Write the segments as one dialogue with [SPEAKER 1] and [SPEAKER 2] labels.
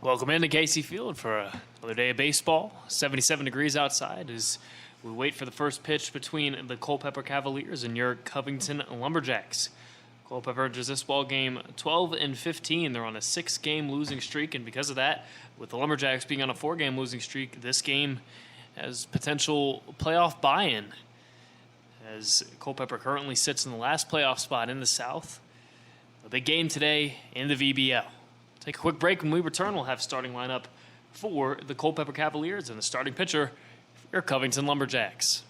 [SPEAKER 1] Welcome into Casey Field for another day of baseball. 77 degrees outside as we wait for the first pitch between the Culpeper Cavaliers and your Covington Lumberjacks. Culpeper enters this ball game 12-15. They're on a 6-game losing streak, and because of that, with the Lumberjacks being on a 4-game losing streak, this game has potential playoff buy-in, as Culpeper currently sits in the last playoff spot in the South. A big game today in the VBL. Take a quick break. When we return, we'll have starting lineup for the Culpeper Cavaliers and the starting pitcher for your Covington Lumberjacks.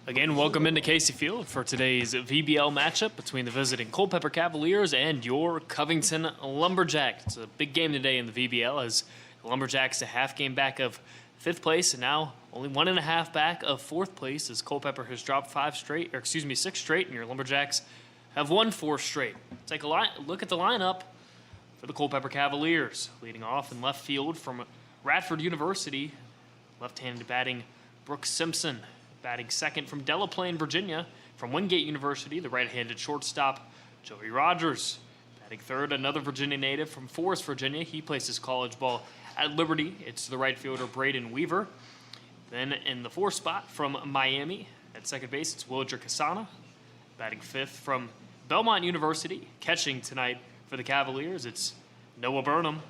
[SPEAKER 1] Again, welcome into Casey Field for today's VBL matchup between the visiting Culpeper Cavaliers and your Covington Lumberjacks. It's a big game today in the VBL as the Lumberjacks a half game back of 5th place and now only 1.5 back of 4th place as Culpeper has dropped 6 straight, and your Lumberjacks have won 4 straight. Take a look at the lineup for the Culpeper Cavaliers. Leading off in left field from Radford University, left-handed batting Brooks Simpson. Batting second from Delaplane, Virginia. From Wingate University, the right-handed shortstop, Joey Rogers. Batting third, another Virginia native from Forest, Virginia. He plays his college ball at Liberty. It's the right fielder, Braden Weaver. Then in the 4th spot from Miami, at second base, it's Wilger Casana. Batting 5th from Belmont University. Catching tonight for the Cavaliers, it's Noah Burnham.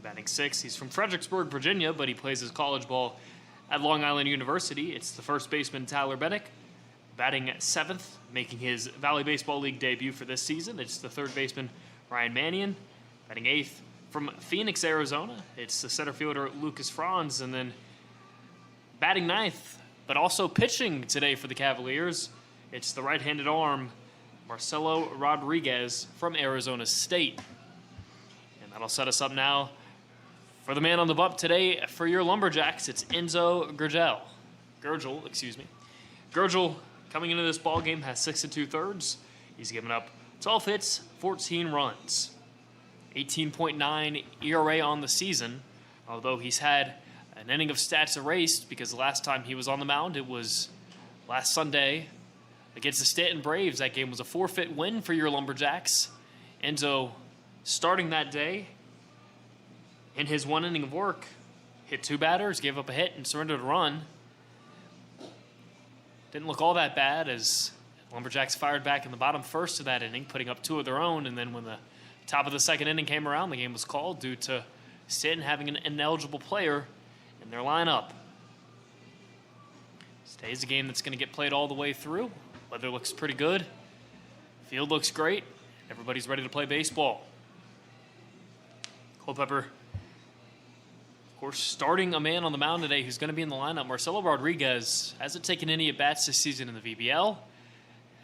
[SPEAKER 1] Batting 6th, he's from Fredericksburg, Virginia, but he plays his college ball at Long Island University. It's the first baseman, Tyler Bennick. Batting at 7th, making his Valley Baseball League debut for this season, it's the third baseman Ryan Mannion. Batting 8th from Phoenix, Arizona, it's the center fielder Lucas Franz. And then batting 9th, but also pitching today for the Cavaliers, it's the right-handed arm Marcelo Rodriguez from Arizona State. And that'll set us up now for the man on the bump today for your Lumberjacks. It's Enzo Gurgel, excuse me. Gurgel, coming into this ball game, has 6 2/3. He's given up 12 hits, 14 runs, 18.9 ERA on the season, although he's had an inning of stats erased because the last time he was on the mound, it was last Sunday against the Stanton Braves. That game was a forfeit win for your Lumberjacks. Enzo, starting that day, in his one inning of work, hit 2 batters, gave up a hit, and surrendered a run. Didn't look all that bad as Lumberjacks fired back in the bottom first of that inning, putting up 2 of their own, and then when the top of the second inning came around, the game was called due to Stanton having an ineligible player in their lineup. Today's a game that's going to get played all the way through. Weather looks pretty good. Field looks great. Everybody's ready to play baseball. Culpeper, of course, starting a man on the mound today who's going to be in the lineup. Marcelo Rodriguez hasn't taken any at-bats this season in the VBL.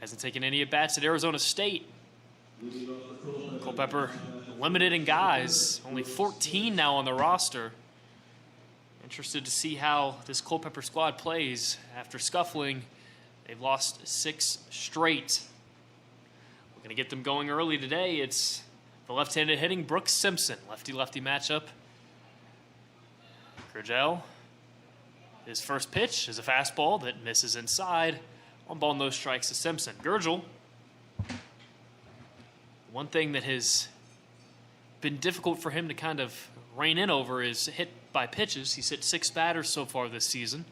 [SPEAKER 1] Hasn't taken any at-bats at Arizona State. Culpeper limited in guys. Only 14 now on the roster. Interested to see how this Culpeper squad plays after scuffling. They've lost 6 straight. We're going to get them going early today. It's the left-handed hitting Brooks Simpson. Lefty-lefty matchup. Gurgel. His first pitch is a fastball that misses inside. 1 ball, no strikes to Simpson. Gurgel. One thing that has been difficult for him to kind of rein in over is hit by pitches. He's hit 6 batters so far this season.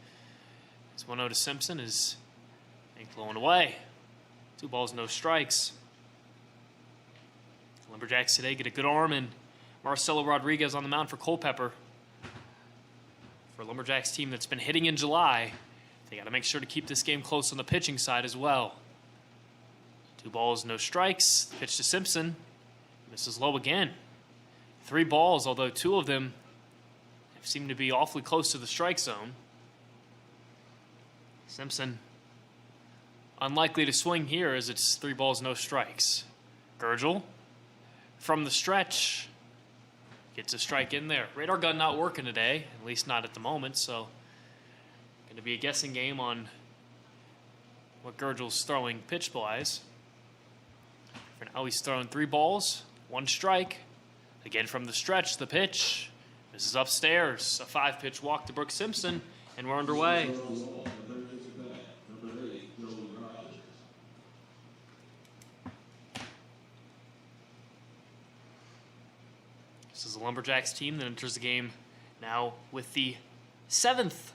[SPEAKER 1] His 1-0 to Simpson is blown away. 2 balls, no strikes. Lumberjacks today get a good arm and Marcelo Rodriguez on the mound for Culpeper. For a Lumberjacks team that's been hitting in July, they got to make sure to keep this game close on the pitching side as well. 2 balls, no strikes. Pitch to Simpson. Misses low again. 3 balls, although 2 of them seem to be awfully close to the strike zone. Simpson unlikely to swing here as it's 3 balls, no strikes. Gurgel from the stretch gets a strike in there. Radar gun not working today, at least not at the moment, so going to be a guessing game on what Gurgel's throwing pitch-wise. For now, he's throwing 3 balls, 1 strike. Again from the stretch, the pitch. This is upstairs. A 5-pitch walk to Brooks Simpson, and we're underway. This is the Lumberjacks team that enters the game now with the 7th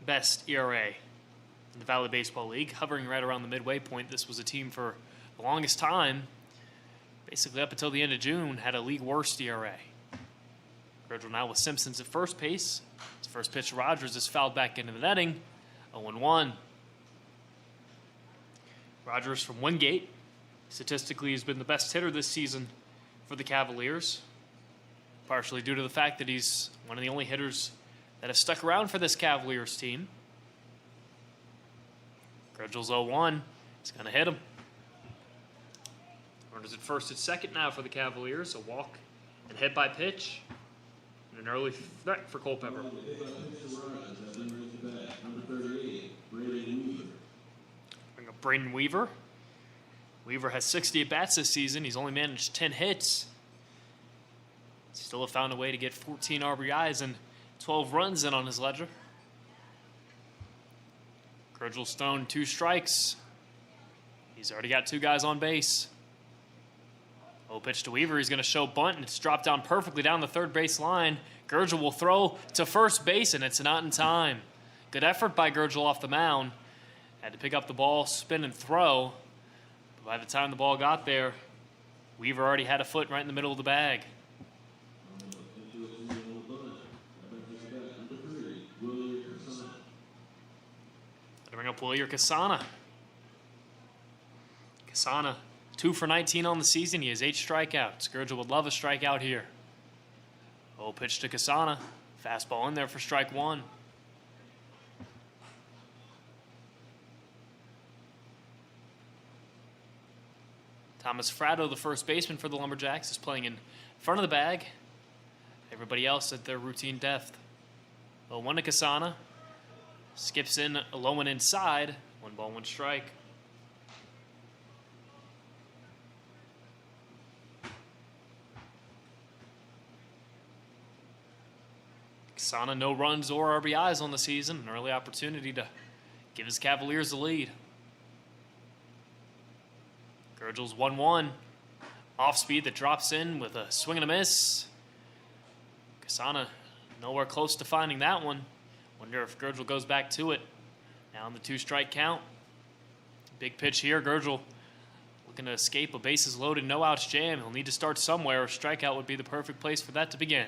[SPEAKER 1] best ERA in the Valley Baseball League, hovering right around the midway point. This was a team for the longest time, basically up until the end of June, had a league worst ERA. Gurgel now with Simpsons at first base. His first pitch to Rogers is fouled back into the netting. 0-1. Rogers from Wingate statistically has been the best hitter this season for the Cavaliers, partially due to the fact that he's one of the only hitters that has stuck around for this Cavaliers team. Gurgel's 0-1. He's going to hit him. Runners at first and second now for the Cavaliers. A walk and hit by pitch. And an early threat for Culpeper. Bring up Braden Weaver. Weaver has 60 at-bats this season. He's only managed 10 hits. Still have found a way to get 14 RBIs and 12 runs in on his ledger. Gurgel's thrown 2 strikes. He's already got 2 guys on base. Low pitch to Weaver. He's going to show bunt, and it's dropped down perfectly down the third base line. Gurgel will throw to first base, and it's not in time. Good effort by Gurgel off the mound. Had to pick up the ball, spin, and throw. But by the time the ball got there, Weaver already had a foot right in the middle of the bag. Bring up Willier Casana. Kasana, 2 for 19 on the season. He has 8 strikeouts. Gurgel would love a strikeout here. Oh, pitch to Kasana. Fastball in there for strike 1. Thomas Fratto, the first baseman for the Lumberjacks, is playing in front of the bag. Everybody else at their routine depth. 0-1 to Kasana. Skips in low and inside. 1 ball, 1 strike. Kasana, no runs or RBIs on the season. An early opportunity to give his Cavaliers the lead. Gurgel's 1-1. Off speed that drops in with a swing and a miss. Kasana nowhere close to finding that one. Wonder if Gurgel goes back to it. Now on the 2-strike count. Big pitch here. Gurgel looking to escape a bases loaded, no outs jam. He'll need to start somewhere. A strikeout would be the perfect place for that to begin.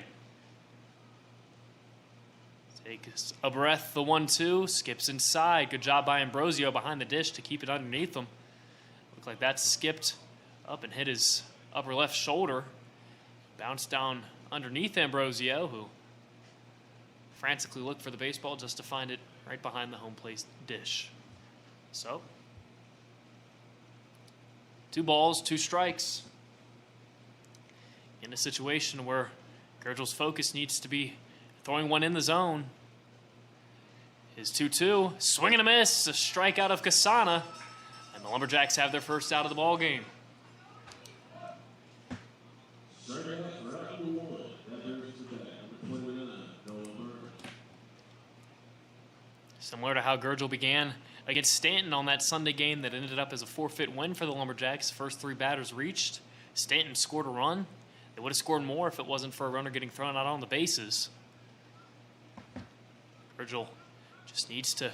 [SPEAKER 1] Takes a breath, the 1-2. Skips inside. Good job by Ambrosio behind the dish to keep it underneath him. Looked like that skipped up and hit his upper left shoulder. Bounced down underneath Ambrosio, who frantically looked for the baseball just to find it right behind the home plate dish. So, 2 balls, 2 strikes. In a situation where Gurgel's focus needs to be throwing one in the zone. His 2-2, swing and a miss, a strikeout of Kasana. And the Lumberjacks have their first out of the ball game. Similar to how Gurgel began against Stanton on that Sunday game that ended up as a forfeit win for the Lumberjacks. First 3 batters reached. Stanton scored a run. They would have scored more if it wasn't for a runner getting thrown out on the bases. Gurgel just needs to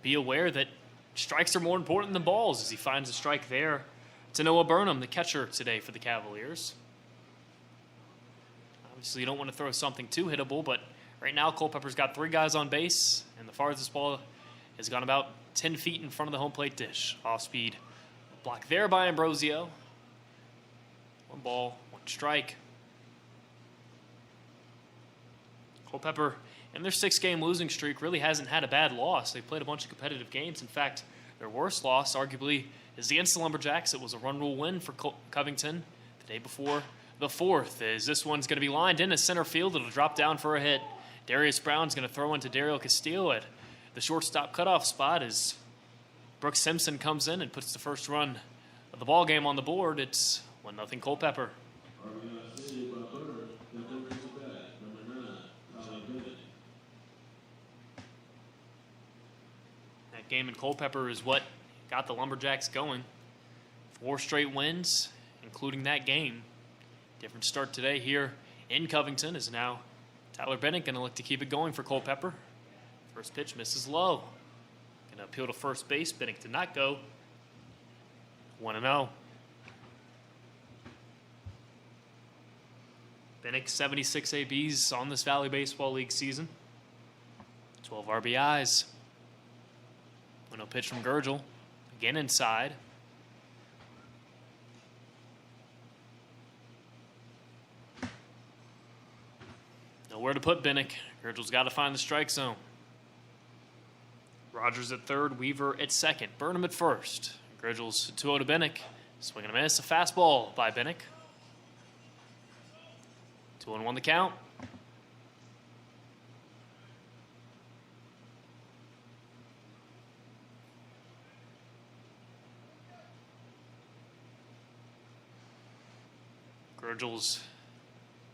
[SPEAKER 1] be aware that strikes are more important than balls as he finds a strike there to Noah Burnham, the catcher today for the Cavaliers. Obviously, you don't want to throw something too hittable, but right now Culpeper's got 3 guys on base, and the farthest ball has gone about 10 feet in front of the home plate dish. Off speed block there by Ambrosio. 1 ball, 1 strike. Culpeper, in their 6-game losing streak, really hasn't had a bad loss. They've played a bunch of competitive games. In fact, their worst loss, arguably, is against the Lumberjacks. It was a run rule win for Covington the day before the 4th. As this one's going to be lined in to center field, it'll drop down for a hit. Darius Brown's going to throw into Daryl Castillo at the shortstop cutoff spot as Brooks Simpson comes in and puts the first run of the ball game on the board. It's 1-0 Culpeper. That game in Culpeper is what got the Lumberjacks going. 4 straight wins, including that game. Different start today here in Covington is now Tyler Bennett going to look to keep it going for Culpeper. First pitch misses low. Going to appeal to first base. Bennett did not go. 1-0. Bennett 76 ABs on this Valley Baseball League season. 12 RBIs. 1-0 pitch from Gurgel. Again inside. Nowhere to put Bennett. Gurgel's got to find the strike zone. Rogers at third, Weaver at second, Burnham at first. Gurgel's 2-0 to Bennett. Swing and a miss, a fastball by Bennett. 2-1 the count. Gurgel's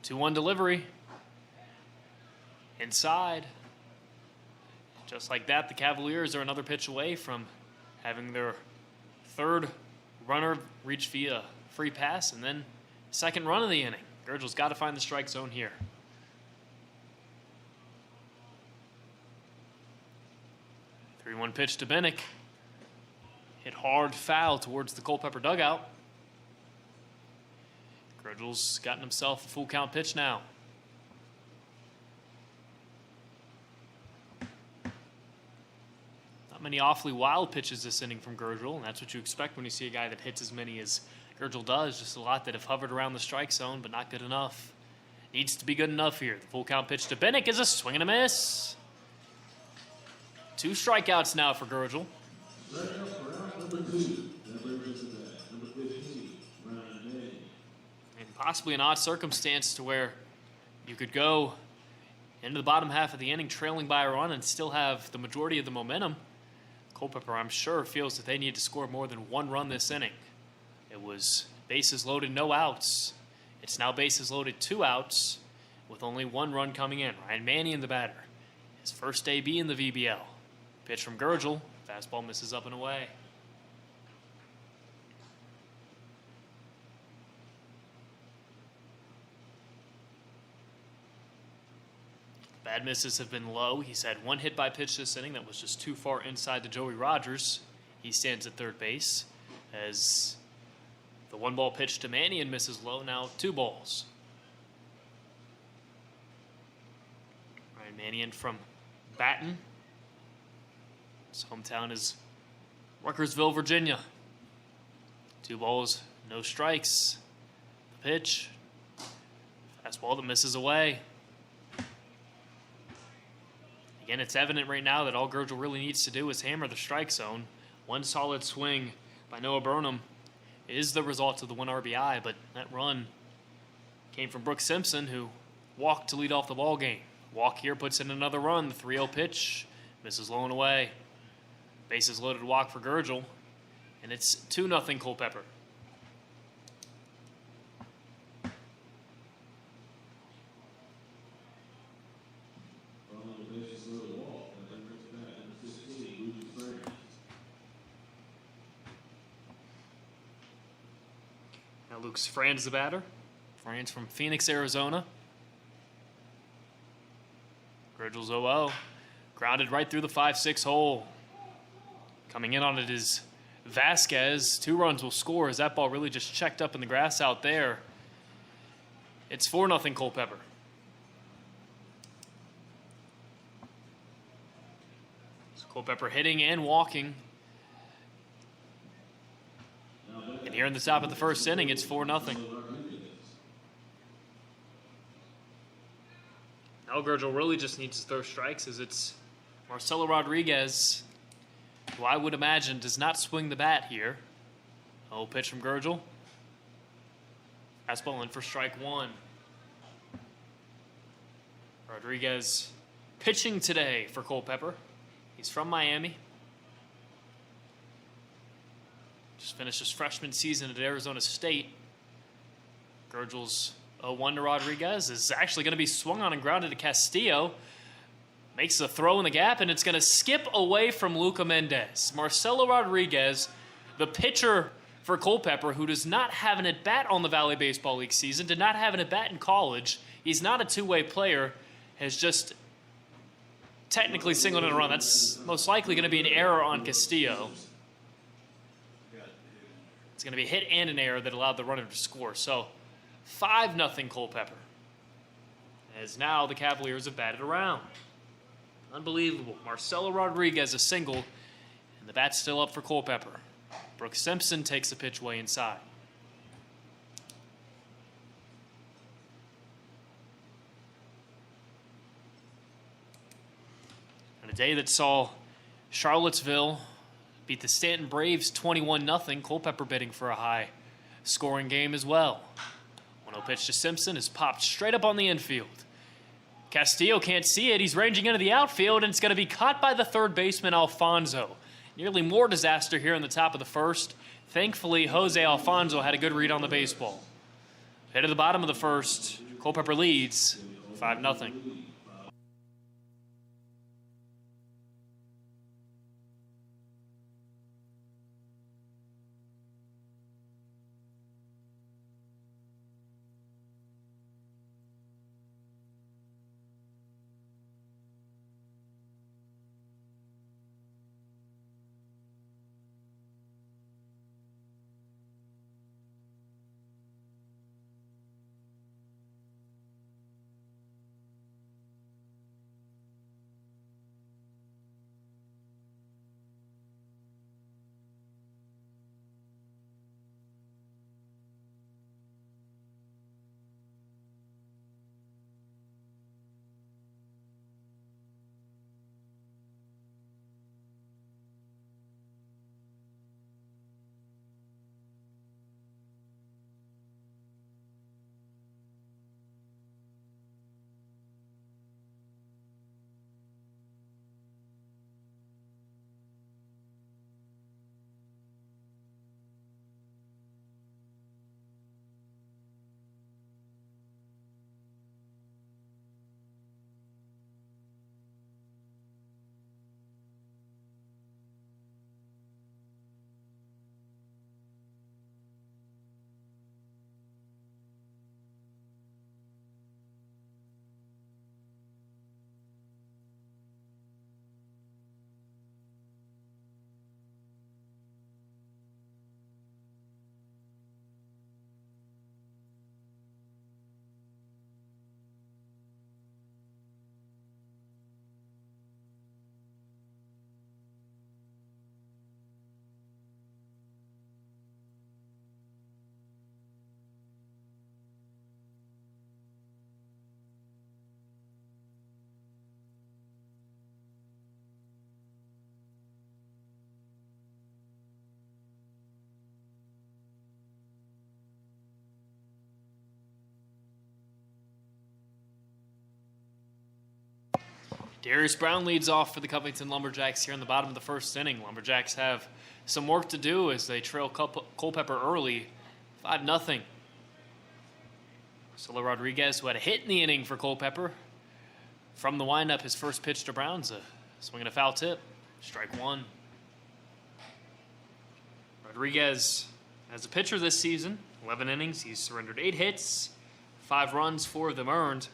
[SPEAKER 1] 2-1 delivery. Inside. Just like that, the Cavaliers are another pitch away from having their 3rd runner reach via free pass and then 2nd run of the inning. Gurgel's got to find the strike zone here. The 3-1 pitch to Bennett. Hit hard foul towards the Culpeper dugout. Gurgel's gotten himself a full count pitch now. Not many awfully wild pitches this inning from Gurgel, and that's what you expect when you see a guy that hits as many as Gurgel does. Just a lot that have hovered around the strike zone, but not good enough. Needs to be good enough here. The full count pitch to Bennick is a swing and a miss. 2 strikeouts now for Gurgel. And possibly an odd circumstance to where you could go into the bottom half of the inning trailing by a run and still have the majority of the momentum. Culpeper, I'm sure, feels that they need to score more than 1 run this inning. It was bases loaded, no outs. It's now bases loaded, 2 outs with only 1 run coming in. Ryan Mannion, the batter. His first debut in the VBL. Pitch from Gurgel. Fastball misses up and away. Bad misses have been low. He's had 1 hit by pitch this inning that was just too far inside to Joey Rogers. He stands at third base as the 1-ball pitch to Mannion misses low. Now 2 balls. Ryan Mannion from Baton. His hometown is Ruckersville, Virginia. 2 balls, no strikes. The pitch. Fastball that misses away. Again, it's evident right now that all Gurgel really needs to do is hammer the strike zone. 1 solid swing by Noah Burnham is the result of the 1 RBI, but that run came from Brooks Simpson, who walked to lead off the ball game. Walk here puts in another run. The 3-0 pitch misses low and away. Bases loaded walk for Gurgel, and it's 2-0 Culpeper. Now Luke's Franz the batter. Franz from Phoenix, Arizona. Gurgel's 0-0. Grounded right through the 5-6 hole. Coming in on it is Vasquez. 2 runs will score as that ball really just checked up in the grass out there. It's 4-0 Culpeper. So Culpeper hitting and walking. And here in the top of the first inning, it's 4-0. Now Gurgel really just needs to throw strikes as it's Marcelo Rodriguez, who I would imagine does not swing the bat here. Oh, pitch from Gurgel. Fastball in for strike 1. Rodriguez pitching today for Culpeper. He's from Miami. Just finished his freshman season at Arizona State. Gurgel's 0-1 to Rodriguez is actually going to be swung on and grounded to Castillo. Makes the throw in the gap, and it's going to skip away from Luca Mendez. Marcelo Rodriguez, the pitcher for Culpeper, who does not have an at-bat on the Valley Baseball League season, did not have an at-bat in college. He's not a two-way player, has just technically singled in a run. That's most likely going to be an error on Castillo. It's going to be a hit and an error that allowed the runner to score. So 5-0 Culpeper. As now the Cavaliers have batted around. Unbelievable. Marcelo Rodriguez a single, and the bat's still up for Culpeper. Brooks Simpson takes the pitch way inside. On a day that saw Charlottesville beat the Stanton Braves 21-0, Culpeper bidding for a high-scoring game as well. 1-0 pitch to Simpson is popped straight up on the infield. Castillo can't see it. He's ranging into the outfield, and it's going to be caught by the third baseman, Alfonso. Nearly more disaster here in the top of the first. Thankfully, Jose Alfonso had a good read on the baseball. Head to the bottom of the first. Culpeper leads 5-0. Darius Brown leads off for the Covington Lumberjacks here in the bottom of the first inning. Lumberjacks have some work to do as they trail Culpeper early, 5-0. Solo Rodriguez, who had a hit in the inning for Culpeper, from the windup, his first pitch to Brown's a swing and a foul tip, strike one. Rodriguez, as a pitcher this season, 11 innings, he's surrendered 8 hits, 5 runs, 4 of them earned.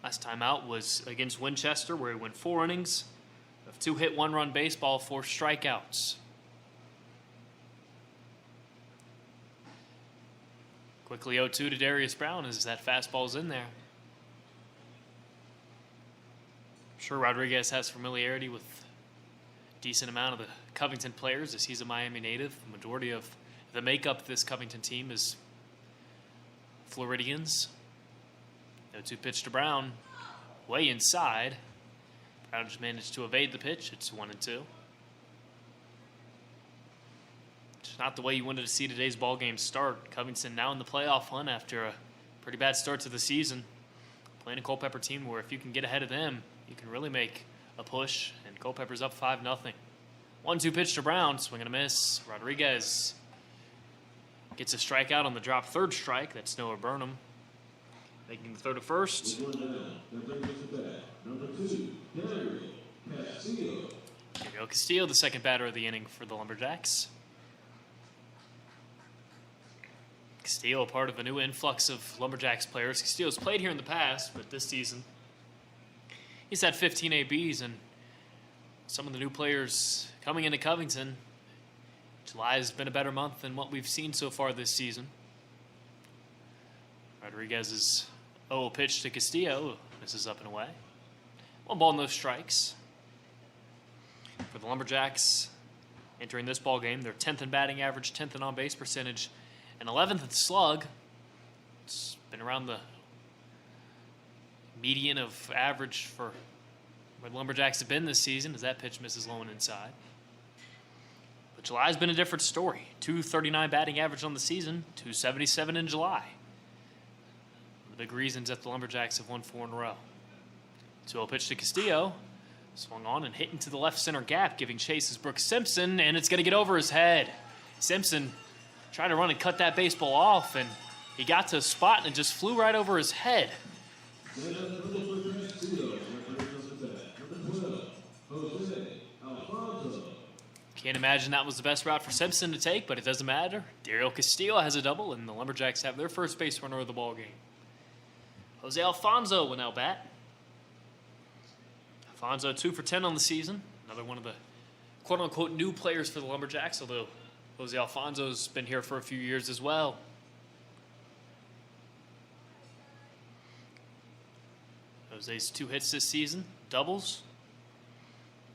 [SPEAKER 1] Last time out was against Winchester, where he went 4 innings of 2-hit, 1-run baseball, 4 strikeouts. Quickly 0-2 to Darius Brown as that fastball's in there. I'm sure Rodriguez has familiarity with a decent amount of the Covington players as he's a Miami native. The majority of the makeup of this Covington team is Floridians. 0-2 pitch to Brown, way inside. Brown just managed to evade the pitch. It's 1-2. It's not the way you wanted to see today's ball game start. Covington now in the playoff hunt after a pretty bad start to the season. Playing a Culpeper team where if you can get ahead of them, you can really make a push. And Culpeper's up 5-0. 1-2 pitch to Brown, swing and a miss. Rodriguez gets a strikeout on the drop third strike. That's Noah Burnham. Making the throw to first. Gabriel Castillo, the second batter of the inning for the Lumberjacks. Castillo, part of a new influx of Lumberjacks players. Castillo's played here in the past, but this season he's had 15 ABs, and some of the new players coming into Covington, July has been a better month than what we've seen so far this season. Rodriguez's pitch to Castillo. This is up and away. 1 ball, no strikes. For the Lumberjacks, entering this ball game, they're 10th in batting average, 10th in on-base percentage, and 11th in slug. It's been around the median of average for where the Lumberjacks have been this season as that pitch misses low and inside. But July's been a different story. 239 batting average on the season, 277 in July. The big reasons that the Lumberjacks have won 4 in a row. 2-0 pitch to Castillo. Swung on and hit into the left center gap, giving chase is Brooks Simpson, and it's going to get over his head. Simpson tried to run and cut that baseball off, and he got to a spot and it just flew right over his head. Can't imagine that was the best route for Simpson to take, but it doesn't matter. Dario Castillo has a double, and the Lumberjacks have their first base runner of the ball game. Jose Alfonso will now bat. Alfonso 2 for 10 on the season. Another one of the quote-unquote new players for the Lumberjacks, although Jose Alfonso's been here for a few years as well. Jose's 2 hits this season, doubles.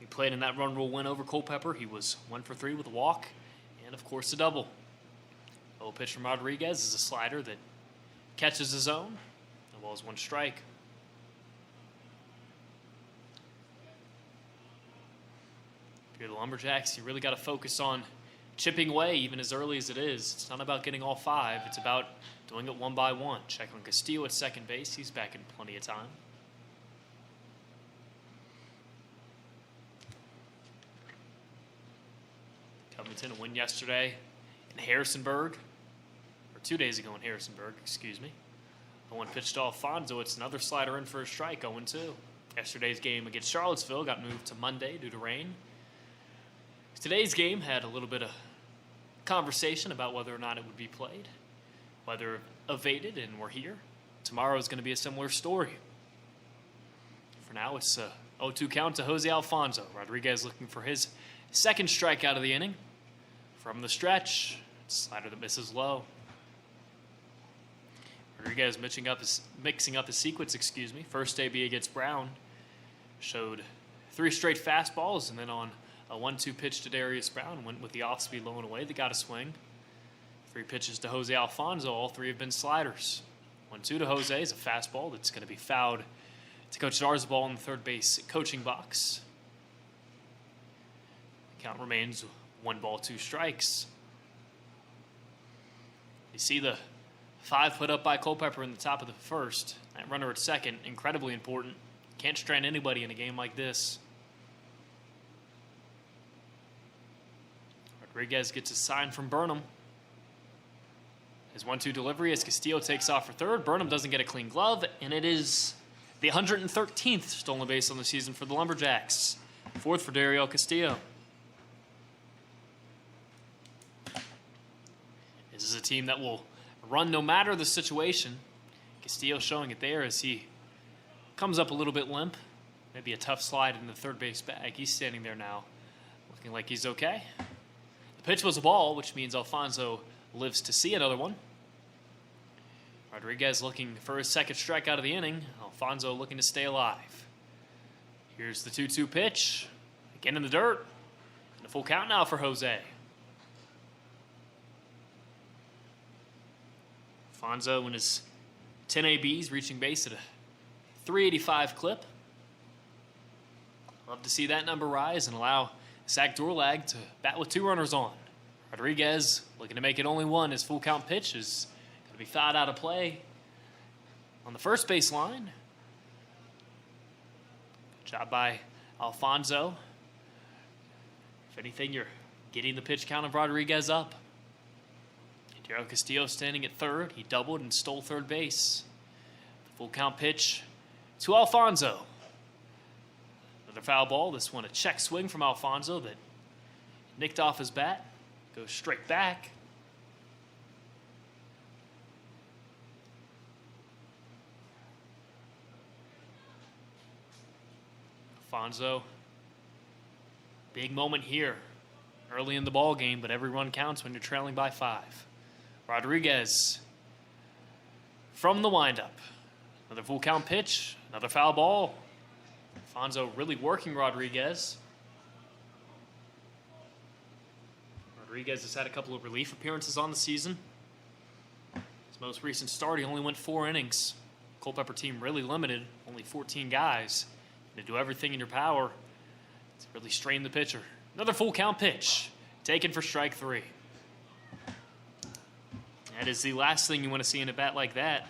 [SPEAKER 1] He played in that run rule win over Culpeper. He was 1 for 3 with a walk and, of course, a double. Pitch from Rodriguez is a slider that catches his own, as well as 1 strike. If you're the Lumberjacks, you really got to focus on chipping away even as early as it is. It's not about getting all 5. It's about doing it 1 by 1. Check on Castillo at second base. He's back in plenty of time. Covington, a win yesterday in Harrisonburg, or 2 days ago in Harrisonburg, excuse me. The 1 pitch to Alfonso, it's another slider in for a strike, 0-2. Yesterday's game against Charlottesville got moved to Monday due to rain. Today's game had a little bit of conversation about whether or not it would be played. Weather evaded, and we're here. Tomorrow is going to be a similar story. For now, it's a 0-2 count to Jose Alfonso. Rodriguez looking for his second strikeout of the inning. From the stretch, slider that misses low. Rodriguez mixing up his sequence, First AB against Brown. Showed 3 straight fastballs, and then on a 1-2 pitch to Darius Brown, went with the off-speed low and away that got a swing. 3 pitches to Jose Alfonso, all 3 have been sliders. 1-2 to Jose is a fastball that's going to be fouled to Coach Zarzabal in the third base coaching box. The count remains 1 ball, 2 strikes. You see the 5 put up by Culpeper in the top of the first. That runner at second, incredibly important. Can't strand anybody in a game like this. Rodriguez gets a sign from Burnham. His 1-2 delivery as Castillo takes off for third. Burnham doesn't get a clean glove, and it is the 113th stolen base on the season for the Lumberjacks. Fourth for Dario Castillo. This is a team that will run no matter the situation. Castillo showing it there as he comes up a little bit limp. Maybe a tough slide in the third base bag. He's standing there now, looking like he's okay. The pitch was a ball, which means Alfonso lives to see another one. Rodriguez looking for his second strikeout of the inning. Alfonso looking to stay alive. Here's the 2-2 pitch. Again in the dirt. And a full count now for Jose. Alfonso and his 10 ABs reaching base at a 385 clip. Love to see that number rise and allow Zach Dorlag to bat with 2 runners on. Rodriguez looking to make it only one. His full count pitch is going to be fouled out of play on the first base line. Good job by Alfonso. If anything, you're getting the pitch count of Rodriguez up. Dario Castillo standing at third. He doubled and stole third base. The full count pitch to Alfonso. Another foul ball. This one a check swing from Alfonso that nicked off his bat. Goes straight back. Alfonso, big moment here. Early in the ball game, but every run counts when you're trailing by 5. Rodriguez from the windup. Another full count pitch. Another foul ball. Alfonso really working Rodriguez. Rodriguez has had a couple of relief appearances on the season. His most recent start, he only went 4 innings. Culpeper team really limited, only 14 guys. To do everything in your power to really strain the pitcher. Another full count pitch, taken for strike 3. That is the last thing you want to see in a bat like that.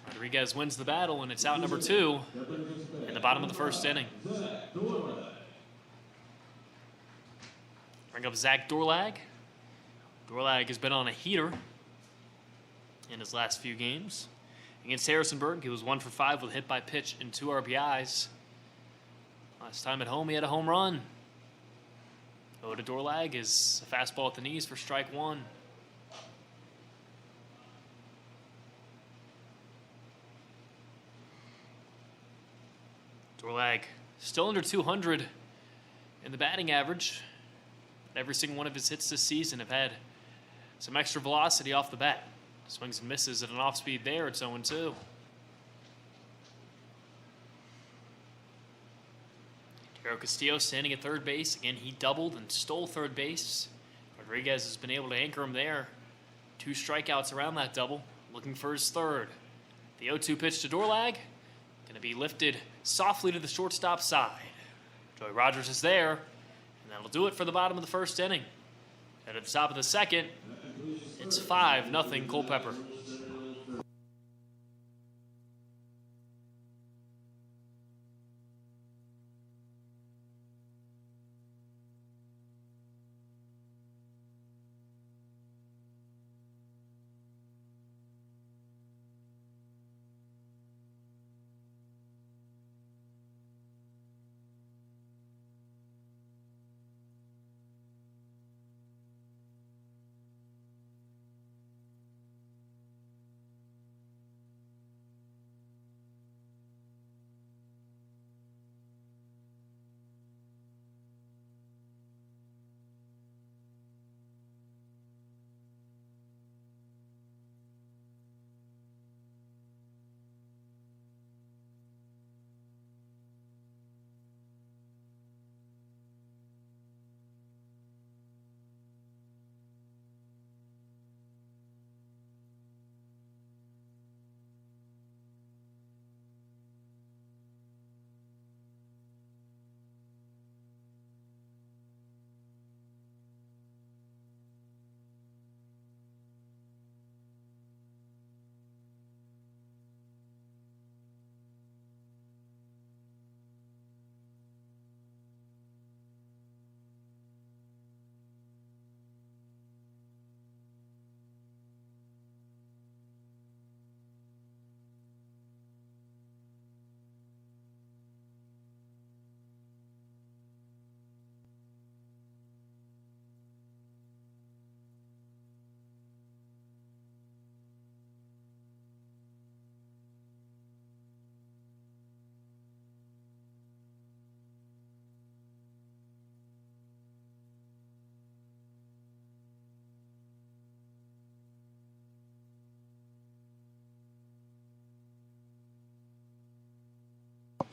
[SPEAKER 1] Rodriguez wins the battle, and it's out number 2 in the bottom of the first inning. Bring up Zach Dorlag. Dorlag has been on a heater in his last few games. Against Harrisonburg, he was 1 for 5 with a hit by pitch and 2 RBIs. Last time at home, he had a home run. Go to Dorlag is a fastball at the knees for strike 1. Dorlag still under 200 in the batting average. Every single one of his hits this season have had some extra velocity off the bat. Swings and misses at an off-speed there. It's 0-2. Dario Castillo standing at third base. Again, he doubled and stole third base. Rodriguez has been able to anchor him there. 2 strikeouts around that double. Looking for his third. The 0-2 pitch to Dorlag. Going to be lifted softly to the shortstop side. Joey Rogers is there. And that'll do it for the bottom of the first inning. And at the top of the second, it's 5-0 Culpeper.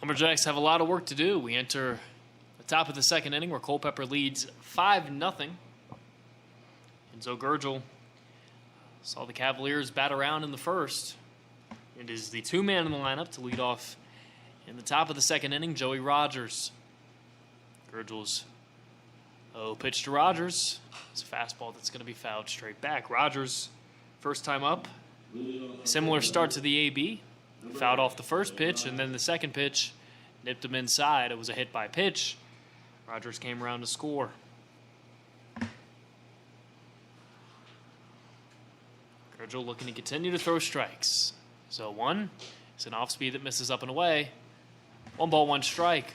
[SPEAKER 1] Lumberjacks have a lot of work to do. We enter the top of the second inning where Culpeper leads 5-0. Enzo Gurgel saw the Cavaliers bat around in the first. It is the two-man in the lineup to lead off in the top of the second inning, Joey Rogers. Gurgel's pitch to Rogers. It's a fastball that's going to be fouled straight back. Rogers, first time up. Similar start to the AB. Fouled off the first pitch, and then the second pitch nipped him inside. It was a hit by pitch. Rogers came around to score. Gurgel looking to continue to throw strikes. So 1 is an off speed that misses up and away. 1 ball, 1 strike.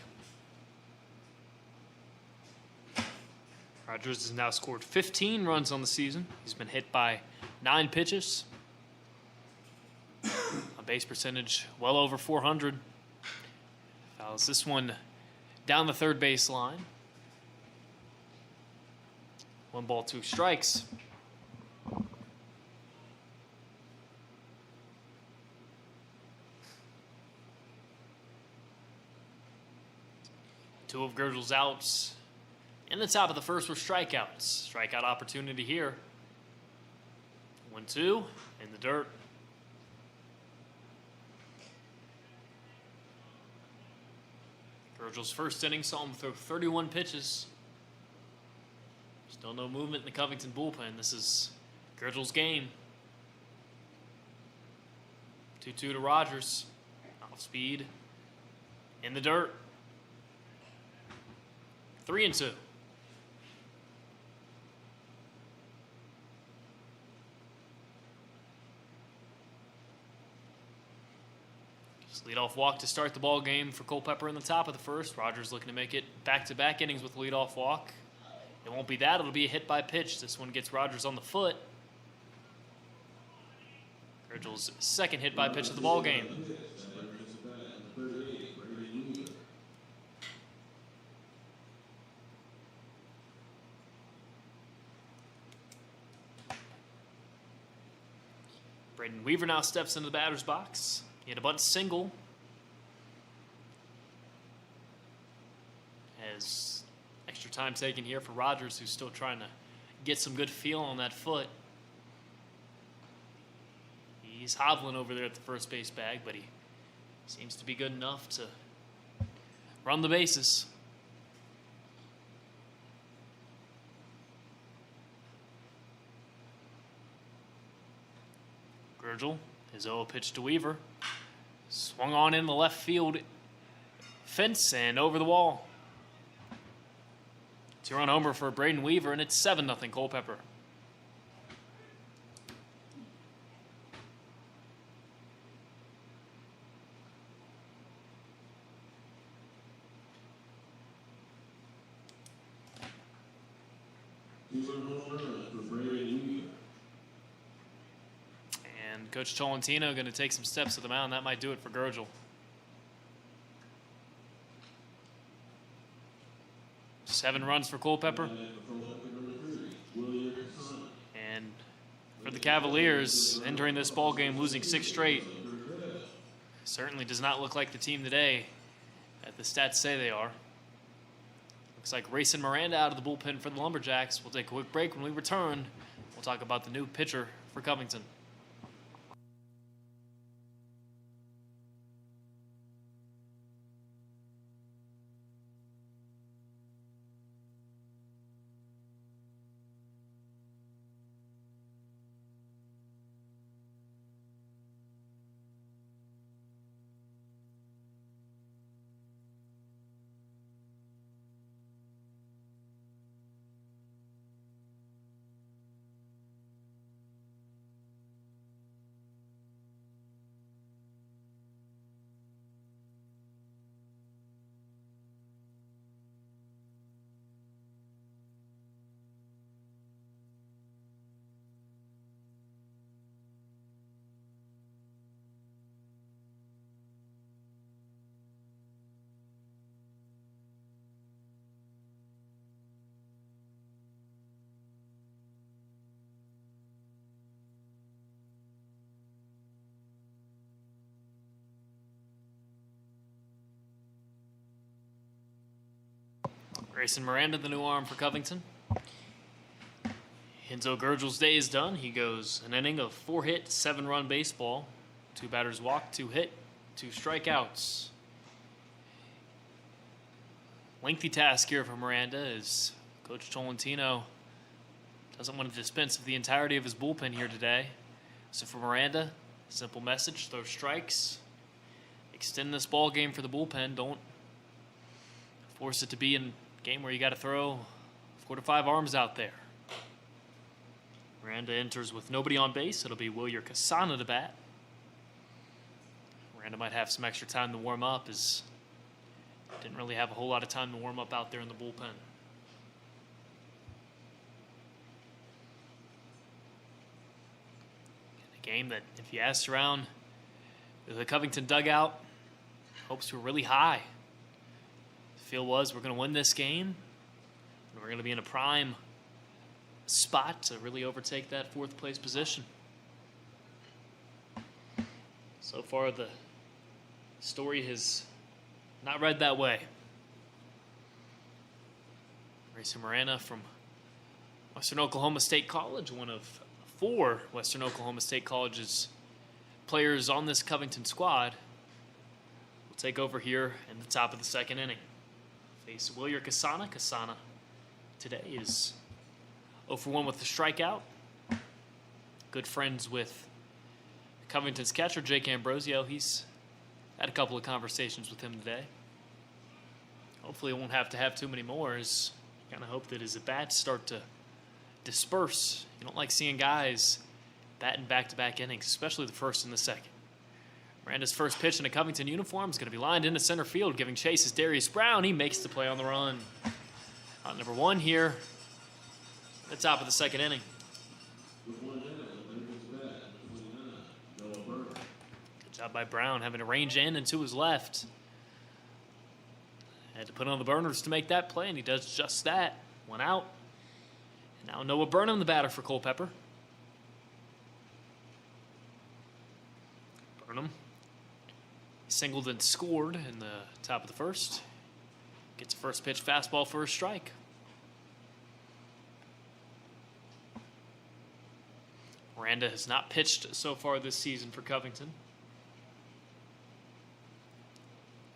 [SPEAKER 1] Rogers has now scored 15 runs on the season. He's been hit by 9 pitches. A base percentage well over 400. Fouls this one down the third base line. 1 ball, 2 strikes. Two of Gurgel's outs in the top of the first were strikeouts. Strikeout opportunity here. 1-2 in the dirt. Gurgel's first inning saw him throw 31 pitches. Still no movement in the Covington bullpen. This is Gurgel's game. 2-2 to Rogers. Off speed. In the dirt. 3-2. Just leadoff walk to start the ball game for Culpeper in the top of the first. Rogers looking to make it back-to-back innings with a leadoff walk. It won't be that. It'll be a hit by pitch. This one gets Rogers on the foot. Gurgel's second hit by pitch of the ball game. Braden Weaver now steps into the batter's box. He had a bunt single. As extra time taken here for Rogers, who's still trying to get some good feel on that foot. He's hobbling over there at the first base bag, but he seems to be good enough to run the bases. Gurgel, his 0 pitch to Weaver. Swung on in the left field fence and over the wall. 2-run homer for Braden Weaver, and it's 7-0 Culpeper. And Coach Tolentino going to take some steps to the mound. That might do it for Gurgel. Seven runs for Culpeper. And for the Cavaliers, entering this ball game, losing 6 straight, certainly does not look like the team today that the stats say they are. Looks like Rayson Miranda out of the bullpen for the Lumberjacks. We'll take a quick break. When we return, we'll talk about the new pitcher for Covington. Grayson Miranda, the new arm for Covington. Enzo Gurgil's day is done. He goes an inning of 4-hit, 7-run baseball. 2 batters walked, 2 hit, 2 strikeouts. Lengthy task here for Miranda as Coach Tolentino doesn't want to dispense with the entirety of his bullpen here today. So for Miranda, simple message: throw strikes, extend this ball game for the bullpen. Don't force it to be a game where you got to throw 4 to 5 arms out there. Miranda enters with nobody on base. It'll be Wilyer Casana to bat. Miranda might have some extra time to warm up, as didn't really have a whole lot of time to warm up out there in the bullpen. A game that, if you asked around the Covington dugout, hopes were really high. The feel was, we're going to win this game, and we're going to be in a prime spot to really overtake that 4th place position. So far, the story has not read that way. Grayson Miranda from Western Oklahoma State College, one of 4 Western Oklahoma State College's players on this Covington squad, will take over here in the top of the 2nd inning. Face Wilyer Casana. Casana today is 0 for 1 with the strikeout. Good friends with Covington's catcher, Jake Ambrosio. He's had a couple of conversations with him today. Hopefully he won't have to have too many more, as you kind of hope that his at-bats start to disperse. You don't like seeing guys batting back-to-back innings, especially the 1st and the 2nd. Miranda's first pitch in a Covington uniform is going to be lined into center field. Giving chase is Darius Brown. He makes the play on the run. Out number 1 here at the top of the 2nd inning. Good job by Brown, having to range in and to his left. Had to put on the burners to make that play, and he does just that. 1 out. And now Noah Burnham, the batter for Culpeper. Burnham singled and scored in the top of the 1st. Gets a first pitch fastball for a strike. Miranda has not pitched so far this season for Covington.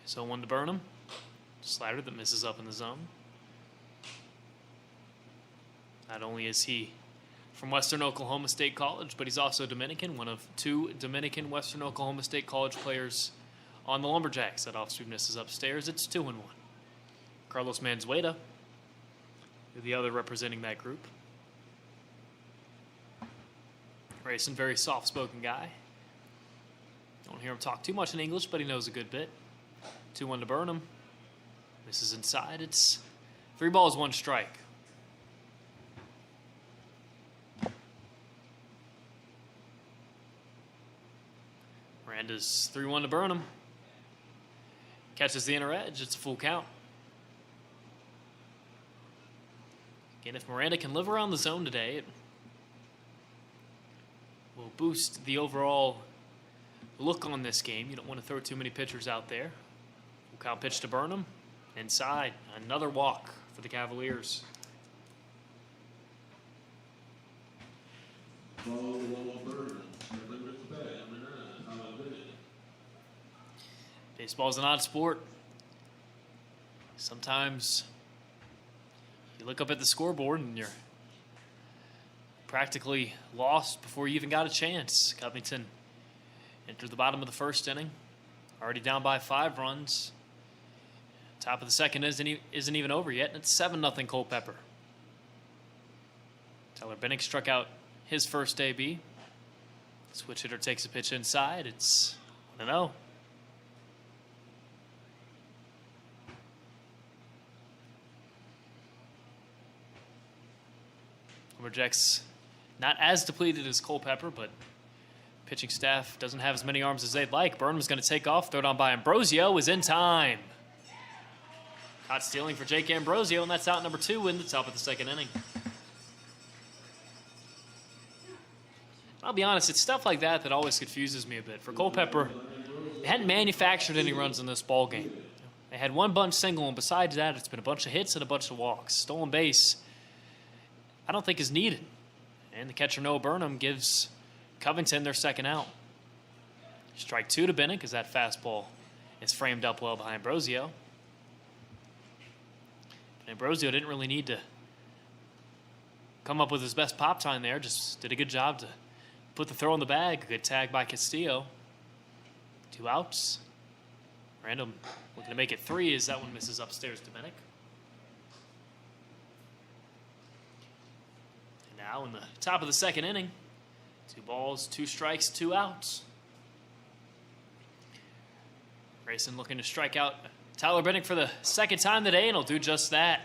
[SPEAKER 1] So 1 to Burnham. Slider that misses up in the zone. Not only is he from Western Oklahoma State College, but he's also Dominican, one of 2 Dominican Western Oklahoma State College players on the Lumberjacks. That off-speed misses upstairs. It's 2-1. Carlos Manzueta, the other representing that group. Grayson, very soft-spoken guy. Don't hear him talk too much in English, but he knows a good bit. 2-1 to Burnham. Misses inside. It's 3 balls, 1 strike. Miranda's 3-1 to Burnham. Catches the inner edge. It's a full count. Again, if Miranda can live around the zone today, it will boost the overall look on this game. You don't want to throw too many pitchers out there. Full count pitch to Burnham. Inside. Another walk for the Cavaliers. Baseball is an odd sport. Sometimes you look up at the scoreboard and you're practically lost before you even got a chance. Covington entered the bottom of the 1st inning, already down by 5 runs. Top of the 2nd isn't even over yet, and it's 7-0 Culpeper. Tyler Bennick struck out his first AB. Switch hitter takes a pitch inside. It's 1-0. Lumberjacks not as depleted as Culpeper, but pitching staff doesn't have as many arms as they'd like. Burnham's going to take off. Throw down by Ambrosio is in time. Caught stealing for Jake Ambrosio, and that's out number 2 in the top of the 2nd inning. I'll be honest, it's stuff like that that always confuses me a bit. For Culpeper, they hadn't manufactured any runs in this ball game. They had one bunt single, and besides that, it's been a bunch of hits and a bunch of walks. Stolen base, I don't think is needed. And the catcher, Noah Burnham, gives Covington their second out. Strike 2 to Bennett because that fastball is framed up well behind Ambrosio. And Ambrosio didn't really need to come up with his best pop time there. Just did a good job to put the throw in the bag. A good tag by Castillo. 2 outs. Random looking to make it 3 as that one misses upstairs to Bennett. And now in the top of the second inning, 2 balls, 2 strikes, 2 outs. Grayson looking to strike out Tyler Bennett for the second time today, and he'll do just that.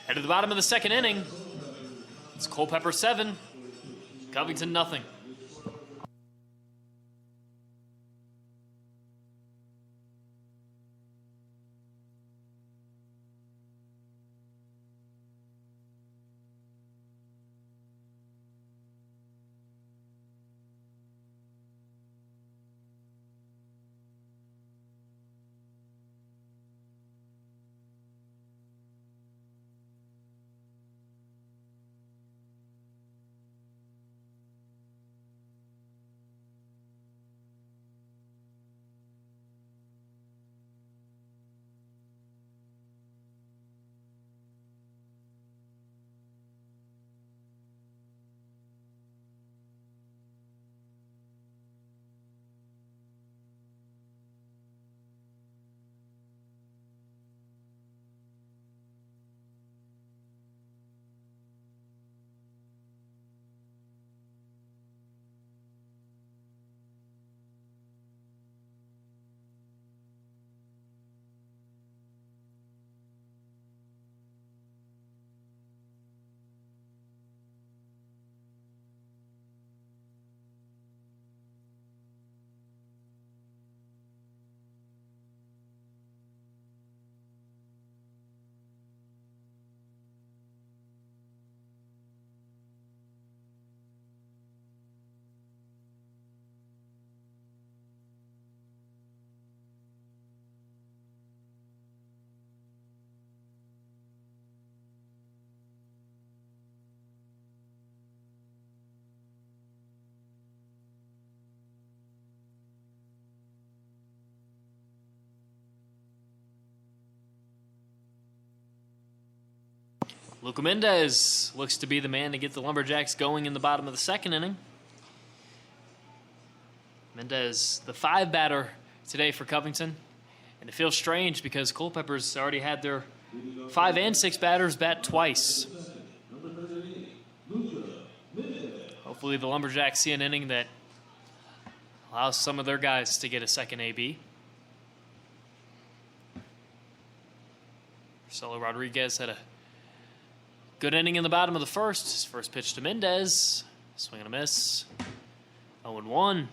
[SPEAKER 1] Head to the bottom of the second inning. It's Culpeper 7, Covington nothing. Luca Mendez looks to be the man to get the Lumberjacks going in the bottom of the second inning. Mendez, the 5 batter today for Covington. And it feels strange because Culpeper's already had their 5 and 6 batters bat twice. Hopefully the Lumberjacks see an inning that allows some of their guys to get a second AB. Marcelo Rodriguez had a good inning in the bottom of the first. His first pitch to Mendez. Swing and a miss. 0-1.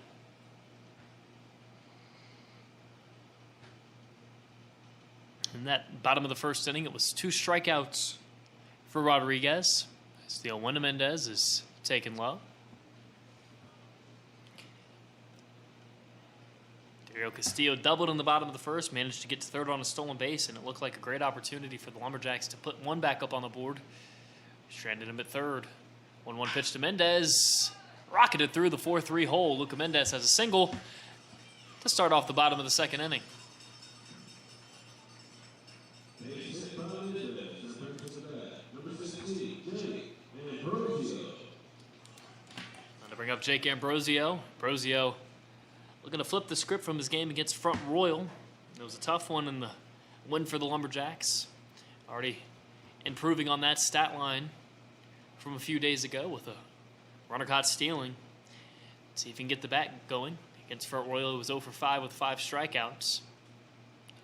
[SPEAKER 1] In that bottom of the first inning, it was 2 strikeouts for Rodriguez. As the 0-1 to Mendez is taken low. Dario Castillo doubled in the bottom of the first, managed to get to third on a stolen base, and it looked like a great opportunity for the Lumberjacks to put one back up on the board. Stranded him at third. 1-1 pitch to Mendez. Rocketed through the 4-3 hole. Luca Mendez has a single to start off the bottom of the second inning. To bring up Jake Ambrosio. Ambrosio looking to flip the script from his game against Front Royal. It was a tough one in the win for the Lumberjacks. Already improving on that stat line from a few days ago with a runner caught stealing. See if he can get the bat going. Against Front Royal, it was 0 for 5 with 5 strikeouts.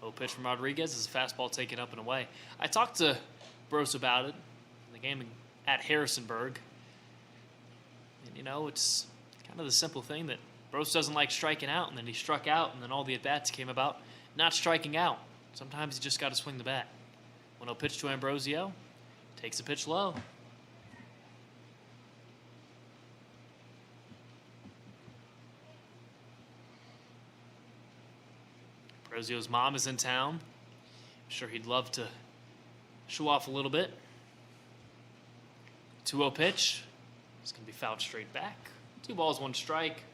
[SPEAKER 1] Low pitch from Rodriguez is a fastball taken up and away. I talked to Bros about it in the game at Harrisonburg. And, you know, it's kind of the simple thing that Bros doesn't like striking out, and then he struck out, and then all the at-bats came about not striking out. Sometimes you just got to swing the bat. 1-0 pitch to Ambrosio. Takes a pitch low. Ambrosio's mom is in town. I'm sure he'd love to show off a little bit. 2-0 pitch. It's going to be fouled straight back. 2 balls, 1 strike.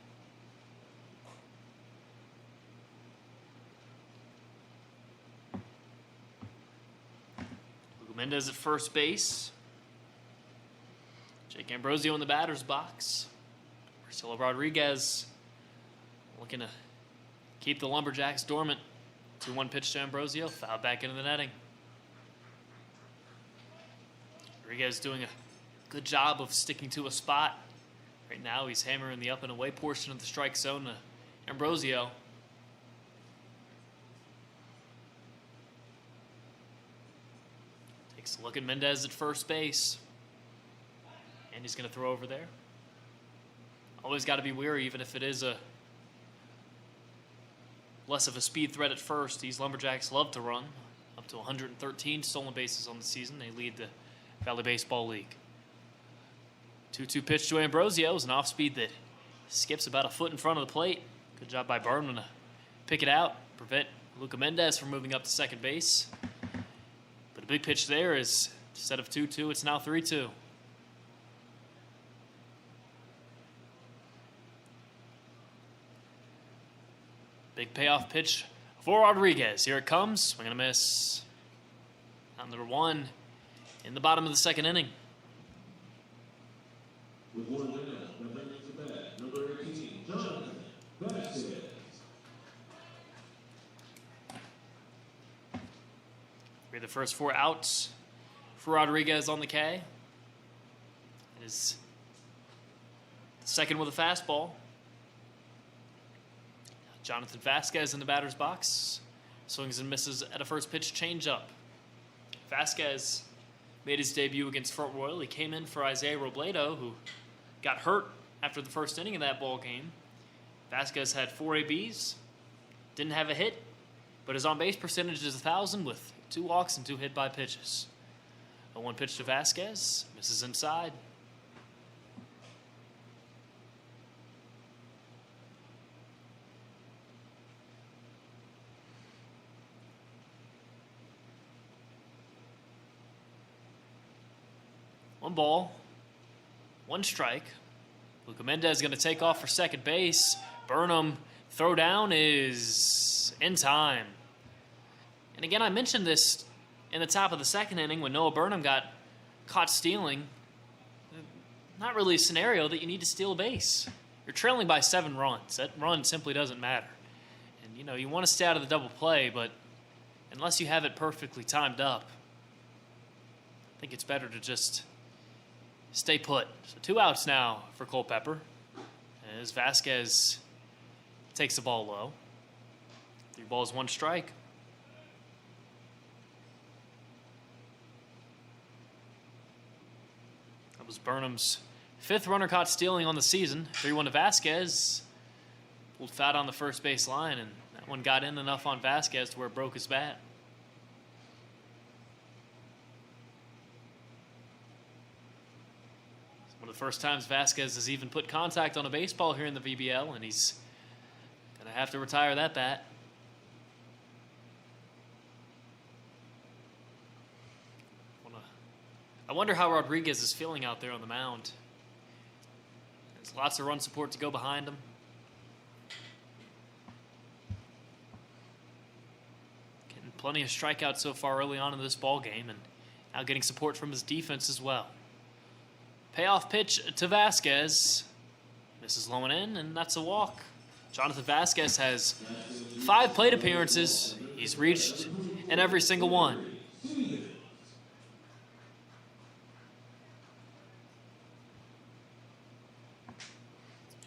[SPEAKER 1] Mendez at first base. Jake Ambrosio in the batter's box. Marcelo Rodriguez looking to keep the Lumberjacks dormant. 2-1 pitch to Ambrosio, fouled back into the netting. Rodriguez doing a good job of sticking to a spot. Right now he's hammering the up and away portion of the strike zone to Ambrosio. Takes a look at Mendez at first base. And he's going to throw over there. Always got to be wary, even if it is a less of a speed threat at first. These Lumberjacks love to run. Up to 113 stolen bases on the season. They lead the Valley Baseball League. 2-2 pitch to Ambrosio is an off-speed that skips about a foot in front of the plate. Good job by Berman to pick it out, prevent Luca Mendez from moving up to second base. But a big pitch there is, instead of 2-2, it's now 3-2. Big payoff pitch for Rodriguez. Here it comes. Swing and a miss. On number 1 in the bottom of the second inning.
[SPEAKER 2] With 1 down, now bringing to bat, number 18, Jonathan Vasquez.
[SPEAKER 1] We're the first 4 outs for Rodriguez on the K. It is the second with a fastball. Jonathan Vasquez in the batter's box. Swings and misses at a first pitch changeup. Vasquez made his debut against Front Royal. He came in for Isaiah Robledo, who got hurt after the first inning of that ball game. Vasquez had 4 ABs, didn't have a hit, but his on-base percentage is 1,000 with 2 walks and 2 hit by pitches. A 1 pitch to Vasquez, misses inside. One ball, 1 strike. Luca Mendez is going to take off for second base. Burnham throw down is in time. And again, I mentioned this in the top of the second inning when Noah Burnham got caught stealing. Not really a scenario that you need to steal a base. You're trailing by 7 runs. That run simply doesn't matter. And, you want to stay out of the double play, but unless you have it perfectly timed up, I think it's better to just stay put. So 2 outs now for Culpeper as Vasquez takes the ball low. 3 balls, 1 strike. That was Burnham's 5th runner caught stealing on the season. 3-1 to Vasquez. Pulled foul on the first base line, and that one got in enough on Vasquez to where it broke his bat. One of the first times Vasquez has even put contact on a baseball here in the VBL, and he's going to have to retire that bat. I wonder how Rodriguez is feeling out there on the mound. There's lots of run support to go behind him. Getting plenty of strikeouts so far early on in this ball game, and now getting support from his defense as well. Payoff pitch to Vasquez. Misses low and in, and that's a walk. Jonathan Vasquez has 5 plate appearances. He's reached in every single one.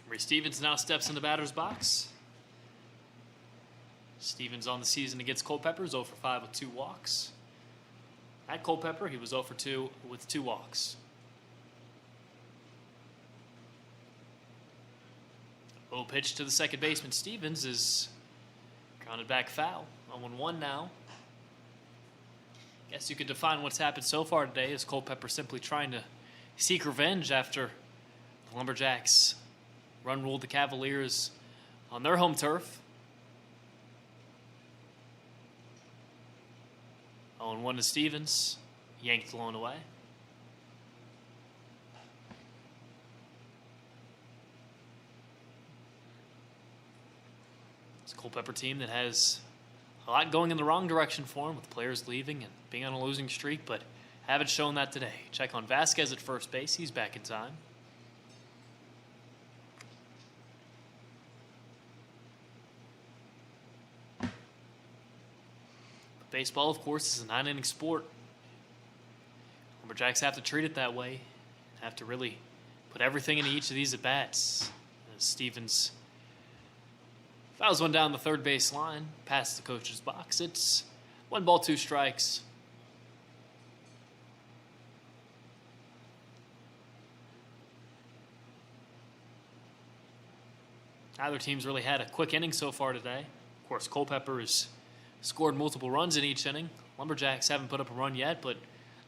[SPEAKER 1] Henry Stevens now steps in the batter's box. Stevens on the season against Culpeper is 0 for 5 with 2 walks. At Culpeper, he was 0 for 2 with 2 walks. 0 pitch to the second baseman. Stevens is grounded back foul. 0-1 now. Guess you could define what's happened so far today as Culpeper simply trying to seek revenge after the Lumberjacks run-ruled the Cavaliers on their home turf. 1-1 to Stevens. Yanked blown away. It's a Culpeper team that has a lot going in the wrong direction for him, with players leaving and being on a losing streak, but haven't shown that today. Check on Vasquez at first base. He's back in time. Baseball, of course, is a 9-inning sport. Lumberjacks have to treat it that way. Have to really put everything into each of these at-bats. As Stevens fouls one down the third base line, past the coach's box. It's 1 ball, 2 strikes. Neither team's really had a quick inning so far today. Of course, Culpeper has scored multiple runs in each inning. Lumberjacks haven't put up a run yet, but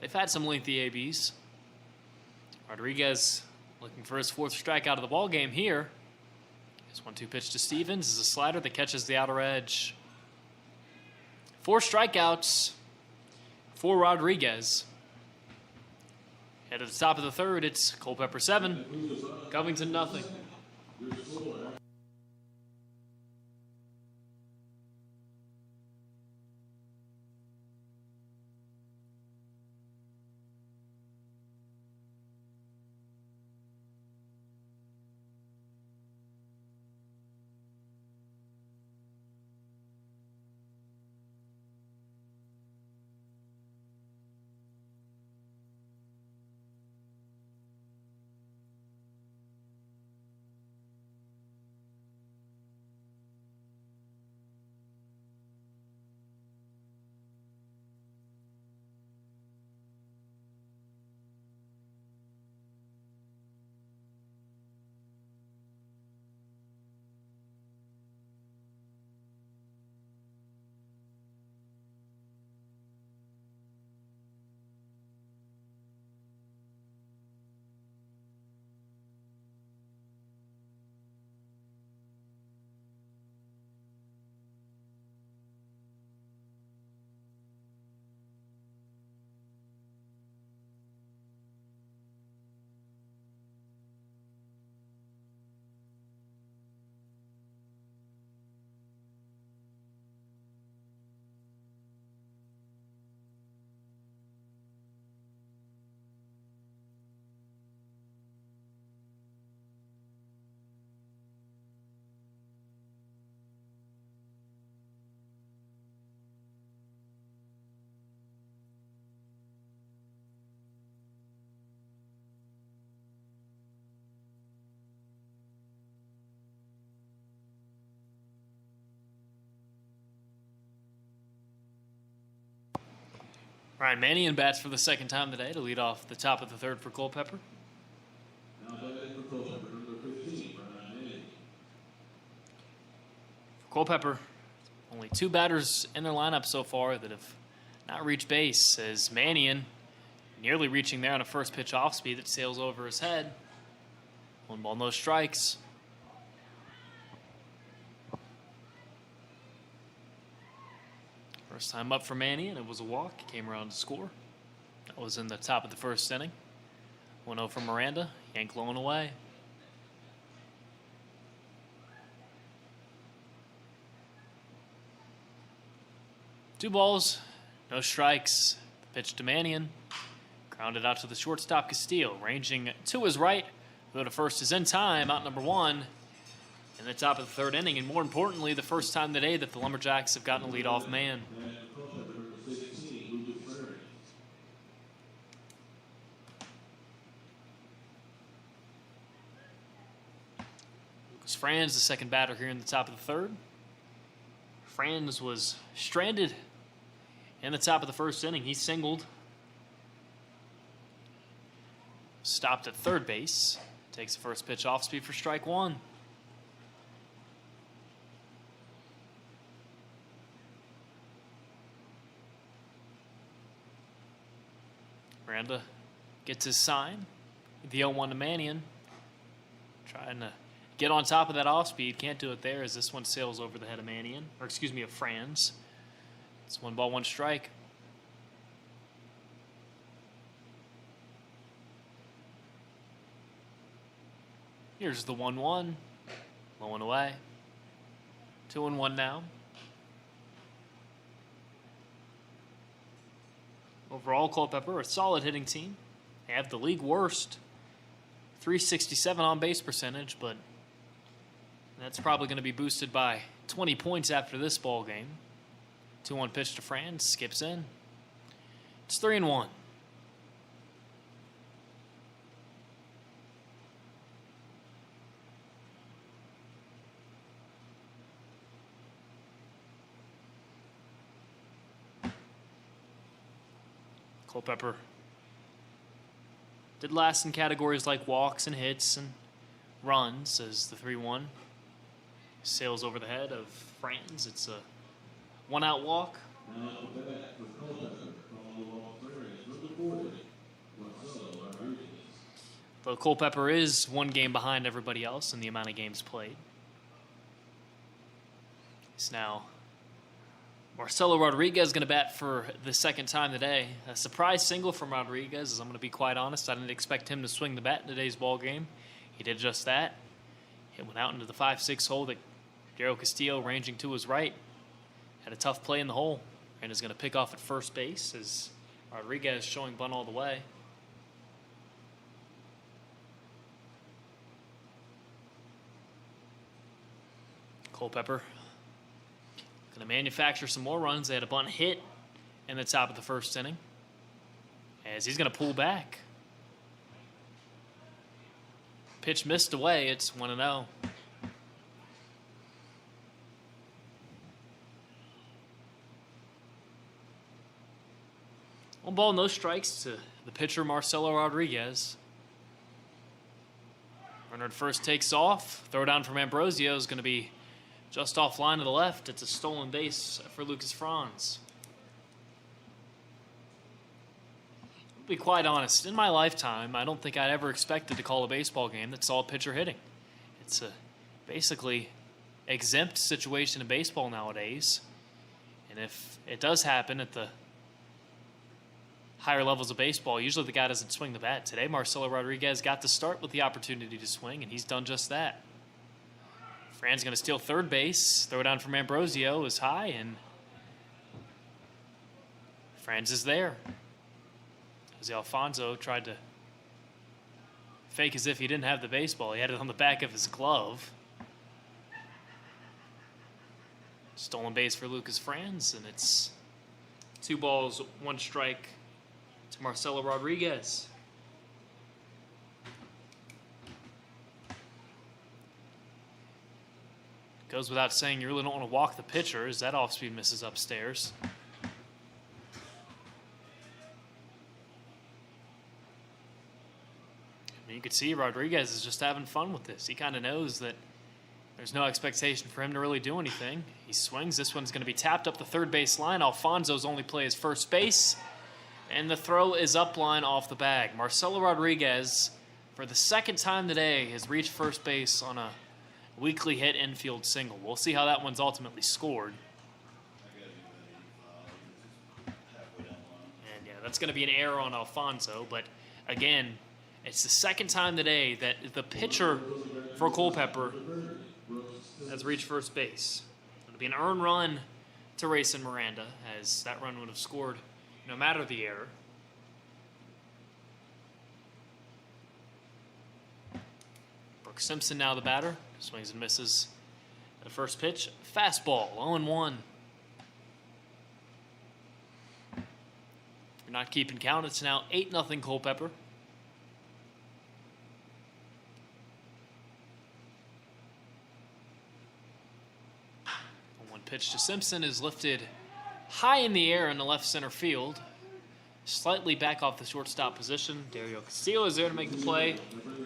[SPEAKER 1] they've had some lengthy ABs. Rodriguez looking for his 4th strikeout of the ball game here. His 1-2 pitch to Stevens is a slider that catches the outer edge. 4 strikeouts for Rodriguez. Head at the top of the third, it's Culpeper 7, Covington nothing. Ryan Mannion bats for the 2nd time today to lead off the top of the 3rd for Culpeper.
[SPEAKER 2] Now batting for Culpeper, number 15, Ryan Mannion.
[SPEAKER 1] For Culpeper, only 2 batters in their lineup so far that have not reached base, as Mannion nearly reaching there on a first pitch off speed that sails over his head. 1 ball, no strikes. First time up for Mannion, it was a walk. He came around to score. That was in the top of the 1st inning. 1-0 from Miranda. Yank blown away. Two balls, no strikes. The pitch to Mannion. Grounded out to the shortstop, Castillo, ranging to his right. Though to first is in time, out number 1 in the top of the 3rd inning. And more importantly, the first time today that the Lumberjacks have gotten a leadoff man. Lucas Franz, the 2nd batter here in the top of the 3rd. Franz was stranded in the top of the 1st inning. He singled. Stopped at 3rd base. Takes the first pitch off speed for strike 1. Miranda gets his sign. The 0-1 to Mannion. Trying to get on top of that off speed. Can't do it there as this one sails over the head of Mannion. Or excuse me, of Franz. It's 1 ball, 1 strike. Here's the 1-1. Low and away. 2-1 now. Overall, Culpeper, a solid hitting team. They have the league worst. .367 on base percentage, but that's probably going to be boosted by 20 points after this ball game. 2-1 pitch to Franz, skips in. It's 3-1. Culpeper did last in categories like walks and hits and runs as the 3-1 sails over the head of Franz. It's a one-out walk.
[SPEAKER 2] Now at the bat for Culpeper, call off Ferris, number 40, Marcelo Rodriguez.
[SPEAKER 1] Though Culpeper is one game behind everybody else in the amount of games played. It's now Marcelo Rodriguez going to bat for the second time today. A surprise single from Rodriguez, as I'm going to be quite honest. I didn't expect him to swing the bat in today's ball game. He did just that. It went out into the 5-6 hole that Daryl Castillo, ranging to his right, had a tough play in the hole and is going to pick off at first base as Rodriguez showing bunt all the way. Culpeper going to manufacture some more runs. They had a bunt hit in the top of the first inning as he's going to pull back. Pitch missed away. It's 1-0. One ball, no strikes to the pitcher, Marcelo Rodriguez. Runner at first takes off. Throw down from Ambrosio is going to be just offline to the left. It's a stolen base for Lucas Franz. I'll be quite honest. In my lifetime, I don't think I'd ever expected to call a baseball game that saw a pitcher hitting. It's a basically exempt situation in baseball nowadays. And if it does happen at the higher levels of baseball, usually the guy doesn't swing the bat. Today, Marcelo Rodriguez got to start with the opportunity to swing, and he's done just that. Fran's going to steal third base. Throw down from Ambrosio is high, and Franz is there. Jose Alfonso tried to fake as if he didn't have the baseball. He had it on the back of his glove. Stolen base for Lucas Franz, and it's 2 balls, 1 strike to Marcelo Rodriguez. Goes without saying, you really don't want to walk the pitcher as that off-speed misses upstairs. And you could see Rodriguez is just having fun with this. He kind of knows that there's no expectation for him to really do anything. He swings. This one's going to be tapped up the third base line. Alfonso's only play is first base. And the throw is up line off the bag. Marcelo Rodriguez, for the second time today, has reached first base on a weekly hit infield single. We'll see how that one's ultimately scored. And yeah, that's going to be an error on Alfonso. But again, it's the second time today that the pitcher for Culpeper has reached first base. It'll be an earned run to Rayson Miranda, as that run would have scored no matter the error. Brooks Simpson now the batter. Swings and misses at the first pitch. Fastball, 0-1. If you're not keeping count, it's now 8-0 Culpeper. 1 pitch to Simpson is lifted high in the air in the left center field. Slightly back off the shortstop position. Dario Castillo is there to make the play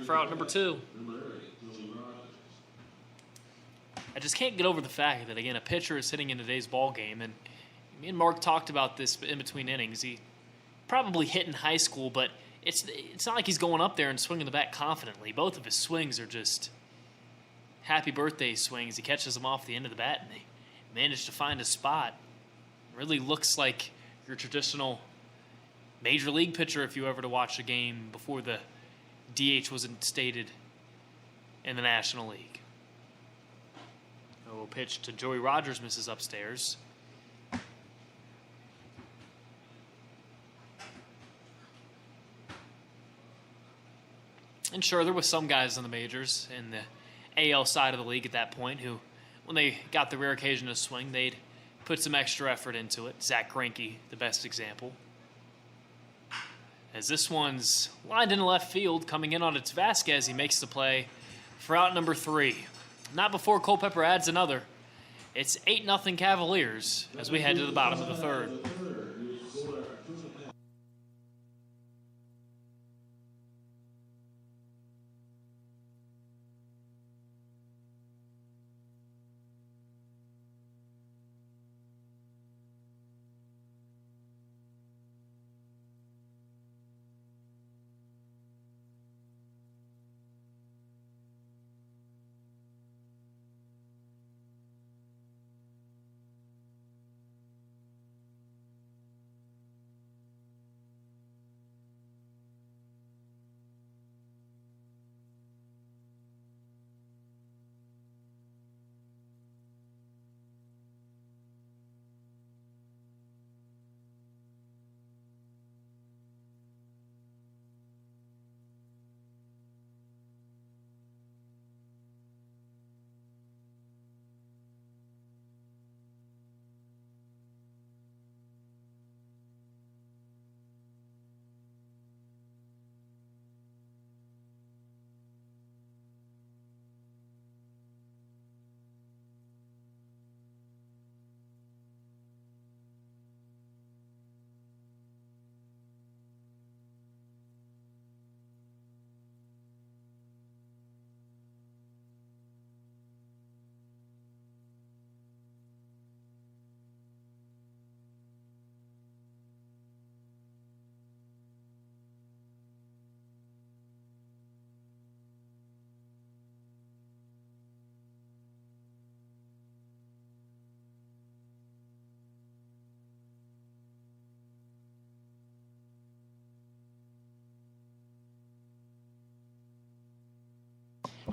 [SPEAKER 1] for out number 2. I just can't get over the fact that, again, a pitcher is hitting in today's ball game, and me and Mark talked about this in between innings. He probably hit in high school, but it's not like he's going up there and swinging the bat confidently. Both of his swings are just happy birthday swings. He catches them off the end of the bat, and they manage to find a spot. It really looks like your traditional major league pitcher if you ever to watch a game before the DH was instated in the National League. A pitch to Joey Rogers, misses upstairs. And sure, there was some guys in the majors in the AL side of the league at that point who, when they got the rare occasion to swing, they'd put some extra effort into it. Zach Greinke, the best example. As this one's lined in left field, coming in on its Vasquez, he makes the play for out number 3. Not before Culpeper adds another. It's 8-0 Cavaliers as we head to the bottom of the third.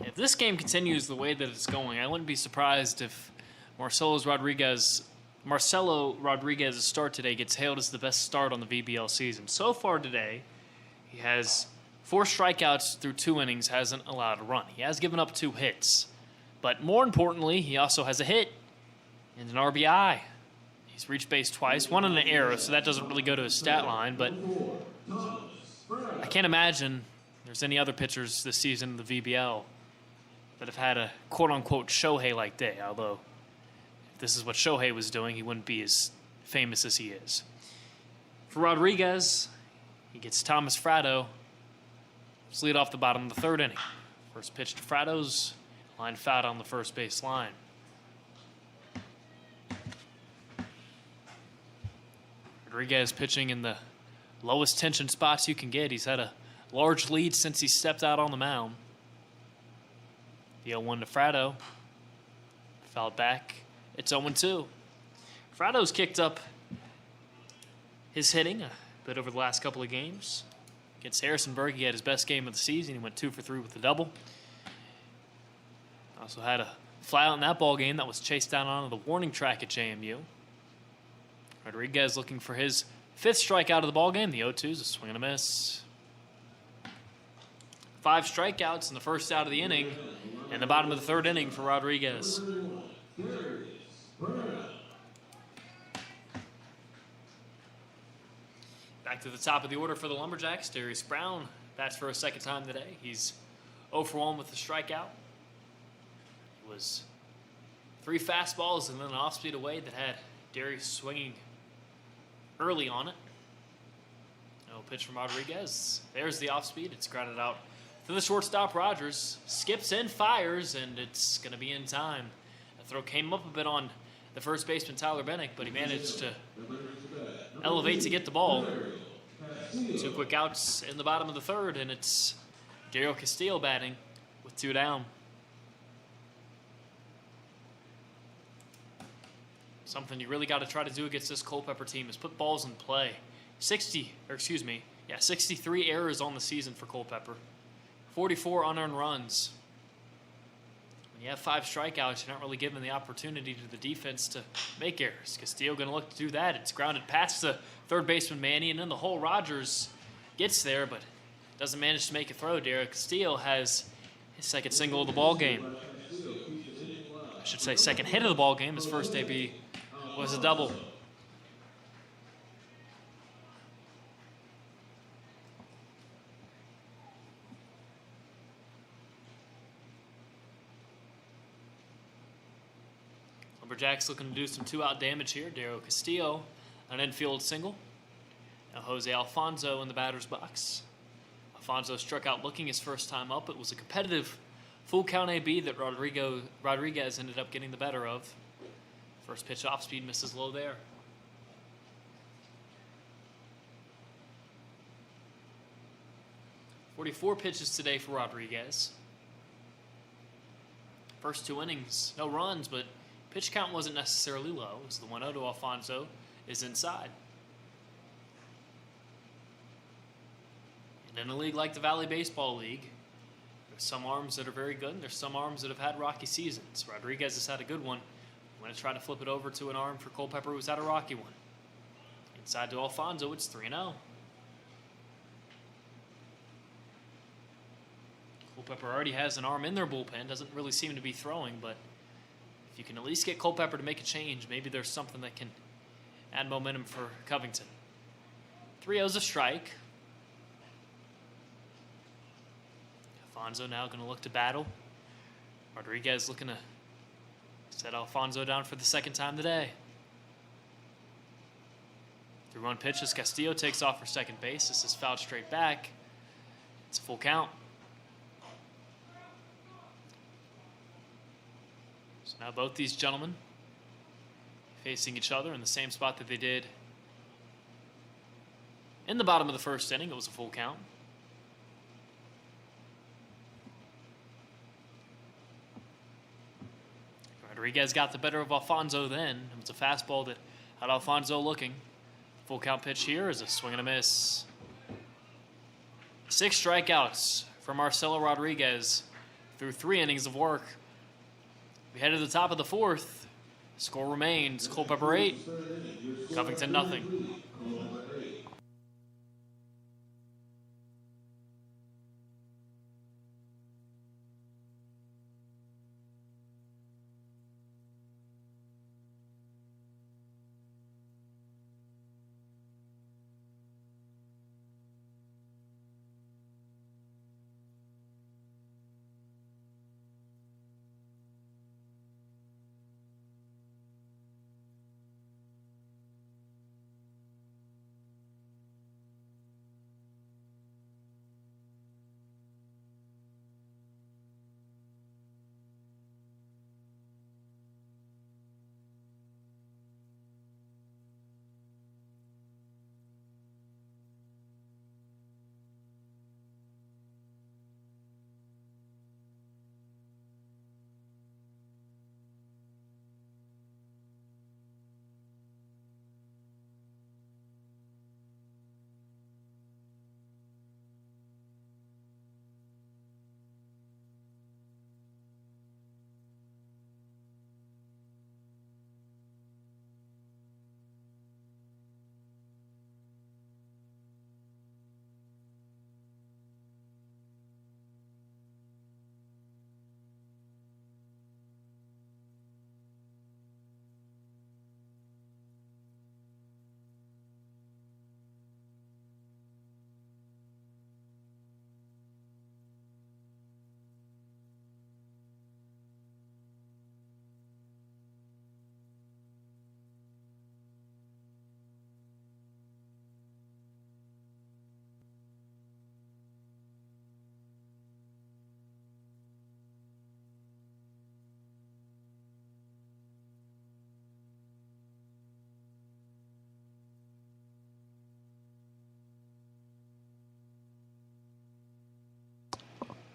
[SPEAKER 1] If this game continues the way that it's going, I wouldn't be surprised if Marcelo Rodriguez's start today gets hailed as the best start on the VBL season. So far today, he has 4 strikeouts through 2 innings, hasn't allowed a run. He has given up 2 hits. But more importantly, he also has a hit and an RBI. He's reached base twice, 1 on an error, so that doesn't really go to his stat line, but I can't imagine there's any other pitchers this season in the VBL that have had a quote-unquote Shohei-like day, although if this is what Shohei was doing, he wouldn't be as famous as he is. For Rodriguez, he gets Thomas Fratto. Let's lead off the bottom of the 3rd inning. First pitch to Fratto's, line foul on the first base line. Rodriguez pitching in the lowest tension spots you can get. He's had a large lead since he stepped out on the mound. The 0-1 to Fratto. Fouled back. It's 0-2. Fratto's kicked up his hitting a bit over the last couple of games. Against Harrisonburg, he had his best game of the season. He went 2 for 3 with a double. Also had a fly out in that ball game that was chased down onto the warning track at JMU. Rodriguez looking for his 5th strikeout of the ball game. The 0-2 is a swing and a miss. 5 strikeouts in the first out of the inning, and the bottom of the 3rd inning for Rodriguez. Back to the top of the order for the Lumberjacks. Darius Brown bats for a 2nd time today. He's 0 for 1 with the strikeout. It was 3 fastballs and then an off-speed away that had Darius swinging early on it. No pitch from Rodriguez. There's the off-speed. It's grounded out to the shortstop. Rogers skips in, fires, and it's going to be in time. The throw came up a bit on the first baseman, Tyler Bennick, but he managed to elevate to get the ball. 2 quick outs in the bottom of the 3rd, and it's Dario Castillo batting with 2 down. Something you really got to try to do against this Culpeper team is put balls in play. 63 errors on the season for Culpeper. 44 unearned runs. You have 5 strikeouts. You're not really giving the opportunity to the defense to make errors. Castillo going to look to do that. It's grounded past the third baseman Manny, and in the hole, Rogers gets there, but doesn't manage to make a throw. Derek Castillo has his second single of the ball game. I should say second hit of the ball game. His first AB was a double. Lumberjacks looking to do some 2-out damage here. Daryl Castillo, an infield single. Now Jose Alfonso in the batter's box. Alfonso struck out looking his first time up. It was a competitive full count AB that Rodriguez ended up getting the better of. First pitch off speed misses low there. .44 pitches today for Rodriguez. First 2 innings, no runs, but pitch count wasn't necessarily low, as the 1-0 to Alfonso is inside. And in a league like the Valley Baseball League, there's some arms that are very good, and there's some arms that have had rocky seasons. Rodriguez has had a good one. I'm going to try to flip it over to an arm for Culpeper, who's had a rocky one. Inside to Alfonso, it's 3-0. Culpeper already has an arm in their bullpen, doesn't really seem to be throwing, but if you can at least get Culpeper to make a change, maybe there's something that can add momentum for Covington. 3-0's a strike. Alfonso now going to look to battle. Rodriguez looking to set Alfonso down for the second time today. 3-1 pitch as Castillo takes off for second base. This is fouled straight back. It's a full count. So now both these gentlemen facing each other in the same spot that they did in the bottom of the first inning. It was a full count. Rodriguez got the better of Alfonso then. It was a fastball that had Alfonso looking. Full count pitch here is a swing and a miss. 6 strikeouts for Marcelo Rodriguez through 3 innings of work. We head to the top of the 4th. Score remains Culpeper 8, Covington nothing.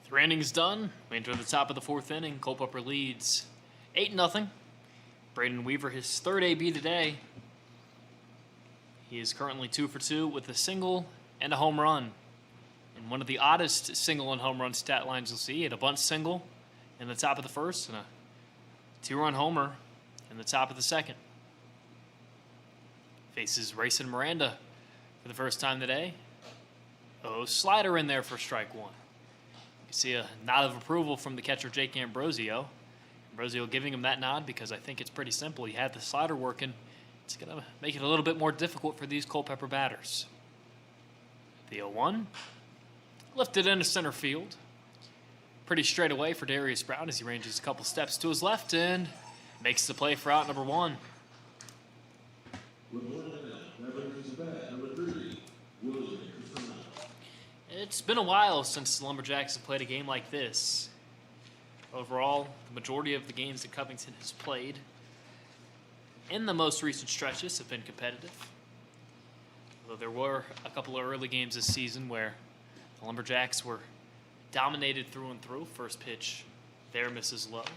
[SPEAKER 1] Three innings done. We enter the top of the 4th inning. Culpeper leads 8-0. Braden Weaver, his 3rd AB today. He is currently 2 for 2 with a single and a home run. And one of the oddest single and home run stat lines you'll see, he had a bunt single in the top of the first and a 2-run homer in the top of the second. Faces Rayson Miranda for the first time today. Oh, slider in there for strike one. You see a nod of approval from the catcher, Jake Ambrosio. Ambrosio giving him that nod because I think it's pretty simple. He had the slider working. It's going to make it a little bit more difficult for these Culpeper batters. The 0-1. Lifted into center field. Pretty straight away for Darius Brown as he ranges a couple steps to his left and makes the play for out number 1. It's been a while since the Lumberjacks have played a game like this. Overall, the majority of the games that Covington has played in the most recent stretches have been competitive. Although there were a couple of early games this season where the Lumberjacks were dominated through and through. First pitch there misses low. It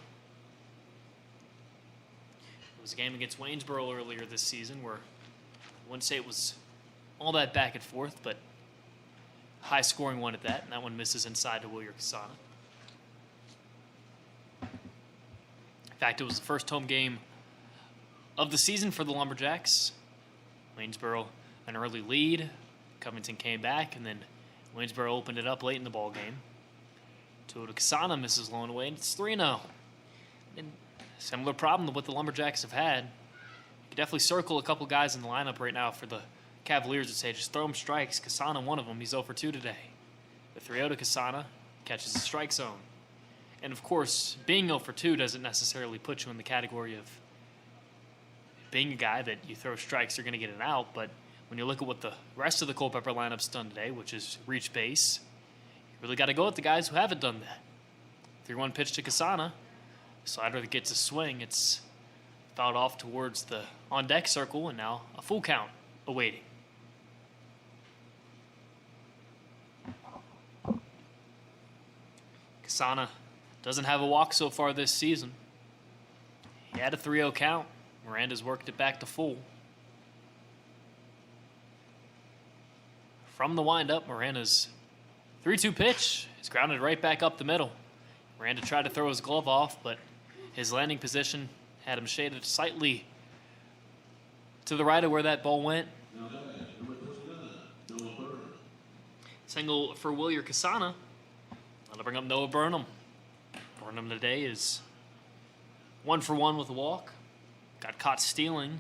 [SPEAKER 1] was a game against Waynesboro earlier this season where I wouldn't say it was all that back and forth, but high scoring one at that, and that one misses inside to Wilyer Casana. In fact, it was the first home game of the season for the Lumberjacks. Waynesboro an early lead. Covington came back, and then Waynesboro opened it up late in the ball game. To Casana misses low and away, and it's 3-0. And similar problem to what the Lumberjacks have had. You could definitely circle a couple guys in the lineup right now for the Cavaliers and say, just throw him strikes. Casana, one of them, he's 0 for 2 today. The 3-0 to Casana catches the strike zone. And of course, being 0 for 2 doesn't necessarily put you in the category of being a guy that you throw strikes, you're going to get an out. But when you look at what the rest of the Culpeper lineup's done today, which is reach base, you really got to go with the guys who haven't done that. 3-1 pitch to Casana. Slider that gets a swing. It's fouled off towards the on-deck circle, and now a full count awaiting. Casana doesn't have a walk so far this season. He had a 3-0 count. Miranda's worked it back to full. From the windup, Miranda's 3-2 pitch is grounded right back up the middle. Miranda tried to throw his glove off, but his landing position had him shaded slightly to the right of where that ball went. Single for Wilyer Casana. That'll bring up Noah Burnham. Burnham today is 1 for 1 with a walk. Got caught stealing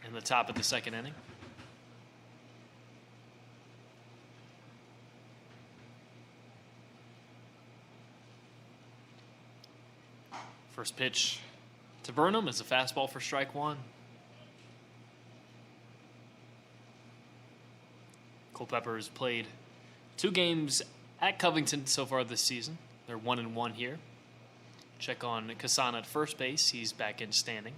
[SPEAKER 1] in the top of the second inning. First pitch to Burnham is a fastball for strike one. Culpeper has played 2 games at Covington so far this season. They're 1-1 here. Check on Casana at first base. He's back in standing.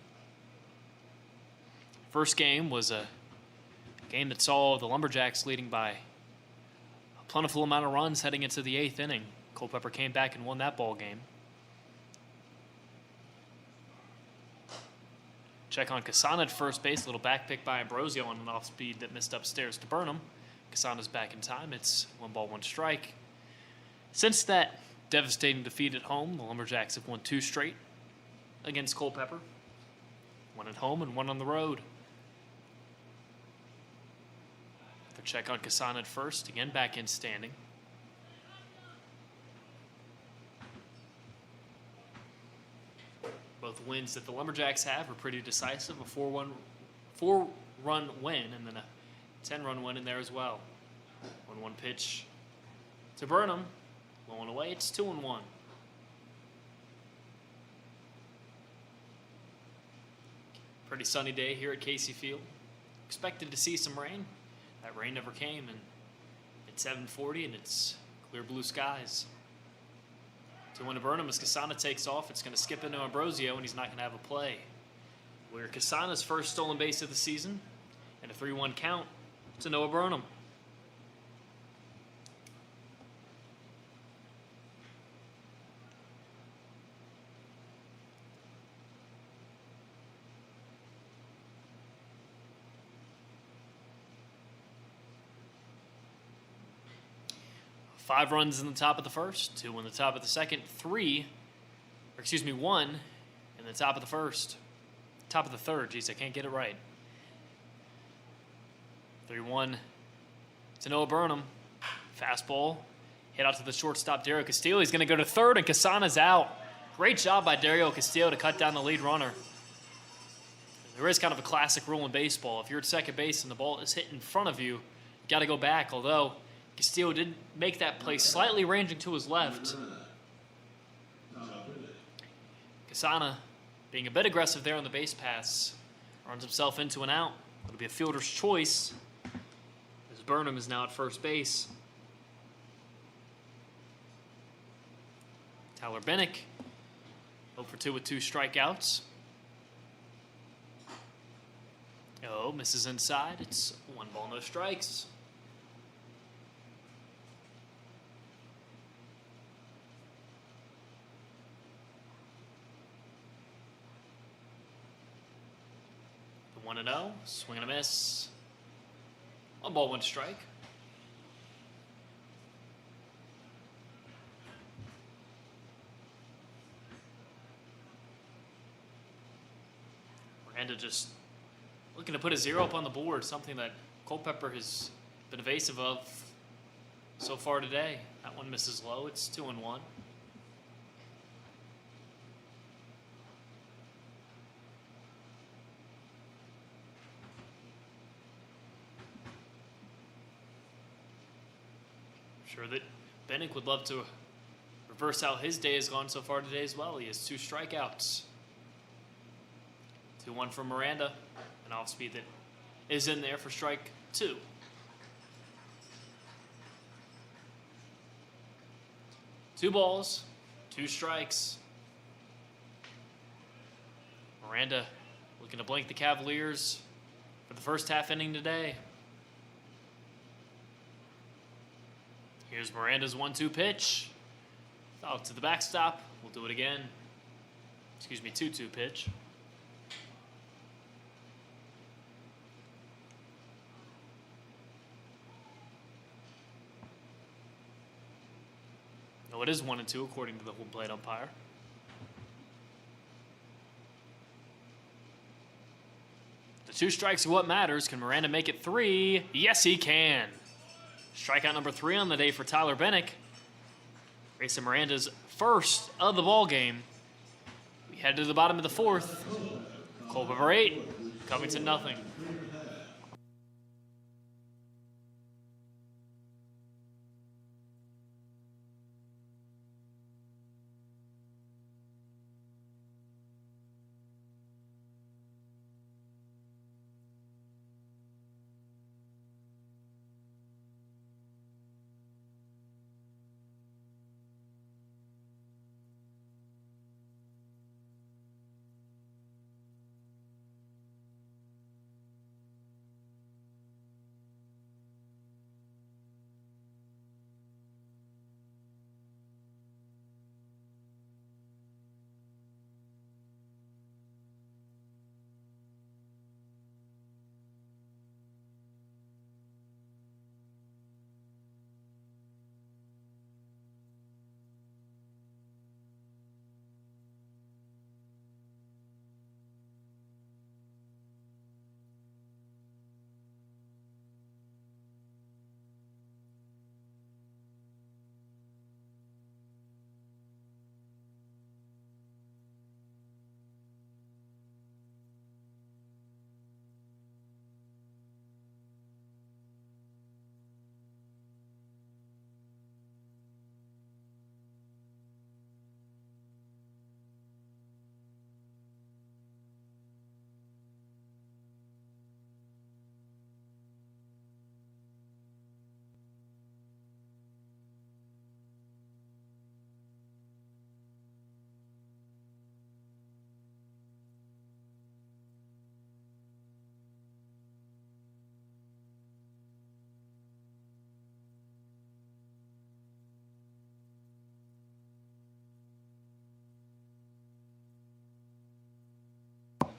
[SPEAKER 1] First game was a game that saw the Lumberjacks leading by a plentiful amount of runs heading into the 8th inning. Culpeper came back and won that ball game. Check on Casana at first base. A little back pick by Ambrosio on an off speed that missed upstairs to Burnham. Casana's back in time. It's 1 ball, 1 strike. Since that devastating defeat at home, the Lumberjacks have won 2 straight against Culpeper. 1 at home and 1 on the road. The check on Casana at first. Again, back in standing. Both wins that the Lumberjacks have are pretty decisive. A 4-run win and then a 10-run win in there as well. 1-1 pitch to Burnham. 1 away. It's 2-1. Pretty sunny day here at Casey Field. Expected to see some rain. That rain never came, and it's 7:40 and it's clear blue skies. 2-1 to Burnham as Casana takes off. It's going to skip into Ambrosio, and he's not going to have a play. We're Casana's first stolen base of the season, and a 3-1 count to Noah Burnham. 5 runs in the top of the first, 2 in the top of the second, 1 in the top of the first. Top of the third. Jeez, I can't get it right. 3-1 to Noah Burnham. Fastball. Hit out to the shortstop, Dario Castillo. He's going to go to third, and Casana's out. Great job by Dario Castillo to cut down the lead runner. There is kind of a classic rule in baseball. If you're at second base and the ball is hit in front of you, you got to go back. Although Castillo did make that play slightly ranging to his left. Casana, being a bit aggressive there on the base pass, runs himself into an out. It'll be a fielder's choice as Burnham is now at first base. Tyler Bennick, 0 for 2 with 2 strikeouts. Oh, misses inside. It's 1 ball, no strikes. The 1-0, swing and a miss. 1 ball, 1 strike. Miranda just looking to put a 0 up on the board, something that Culpeper has been evasive of so far today. That one misses low. It's 2-1. I'm sure that Bennick would love to reverse how his day has gone so far today as well. He has 2 strikeouts. 2-1 from Miranda. An off speed that is in there for strike 2. Two balls, 2 strikes. Miranda looking to blank the Cavaliers for the first half inning today. Here's Miranda's 1-2 pitch. Out to the backstop. We'll do it again. 2-2 pitch. No, it is 1-2 according to the home plate umpire. The 2 strikes are what matters. Can Miranda make it 3? Yes, he can. Strikeout number 3 on the day for Tyler Bennick. Grayson Miranda's first of the ball game. We head to the bottom of the 4th. Culpeper 8, Covington nothing.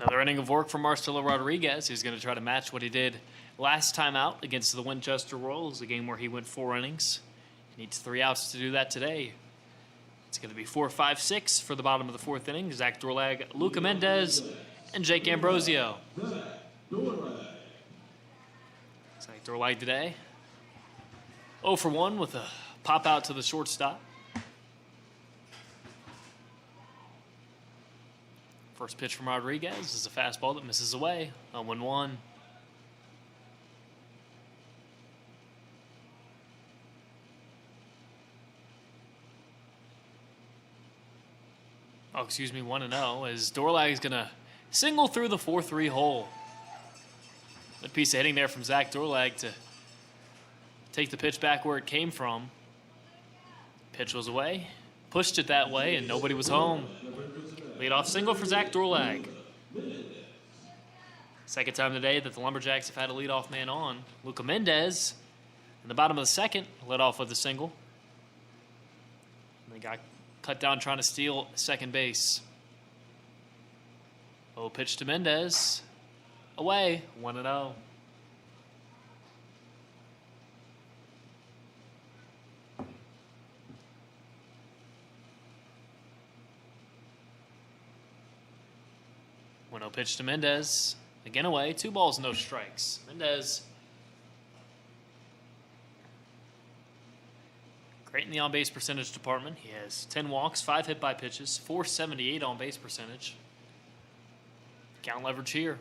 [SPEAKER 1] Another inning of work from Marcelo Rodriguez. He's going to try to match what he did last time out against the Winchester Royals, a game where he went 4 innings. He needs 3 outs to do that today. It's going to be 4-5-6 for the bottom of the 4th inning. Zach Dorlag, Luca Mendez, and Jake Ambrosio. Zach Dorlag today 0 for 1 with a pop out to the shortstop. First pitch from Rodriguez is a fastball that misses away. 0-1. Oh, excuse me, 1-0 as Dorlag is going to single through the 4-3 hole. Good piece of hitting there from Zach Dorlag to take the pitch back where it came from. Pitch was away, pushed it that way, and nobody was home. Leadoff single for Zach Dorlag. Second time today that the Lumberjacks have had a leadoff man on. Luca Mendez in the bottom of the 2nd led off with a single. And they got cut down trying to steal second base. Oh, pitch to Mendez. Away, 1-0. One-0 pitch to Mendez. Again away, 2 balls, no strikes. Mendez great in the on-base percentage department. He has 10 walks, 5 hit by pitches, .478 on-base percentage. Count leverage here.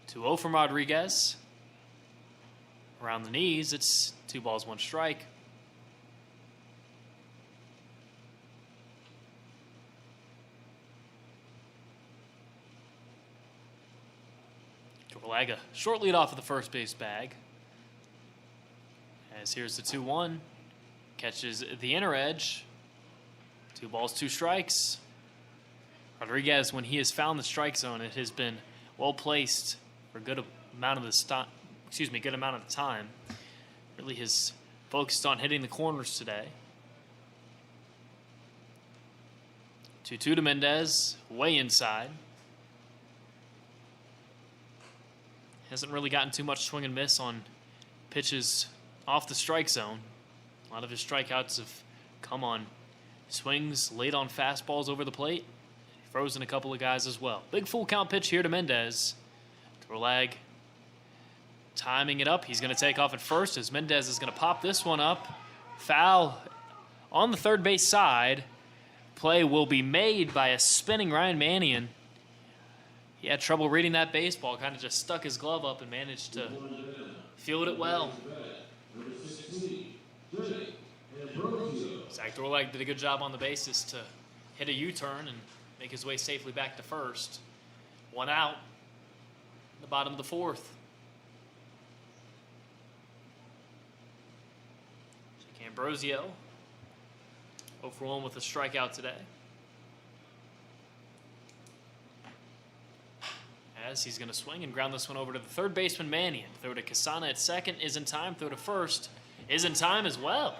[SPEAKER 1] 2-0 from Rodriguez. Around the knees, it's 2 balls, 1 strike. Dorlag, short lead off of the first base bag. As here's the 2-1. Catches the inner edge. 2 balls, 2 strikes. Rodriguez, when he has found the strike zone, it has been well placed for a good amount of the time. Really has focused on hitting the corners today. 2-2 to Mendez, way inside. Hasn't really gotten too much swing and miss on pitches off the strike zone. A lot of his strikeouts have come on swings late on fastballs over the plate. Frozen a couple of guys as well. Big full count pitch here to Mendez. Dorlag timing it up. He's going to take off at first as Mendez is going to pop this one up. Foul on the third base side. Play will be made by a spinning Ryan Mannion. He had trouble reading that baseball, kind of just stuck his glove up and managed to field it well. Zach Dorlag did a good job on the bases to hit a U-turn and make his way safely back to first. 1 out in the bottom of the 4th. Jake Ambrosio 0 for 1 with a strikeout today. As he's going to swing and ground this one over to the third baseman Mannion. Throw to Casana at second, is in time. Throw to first, is in time as well.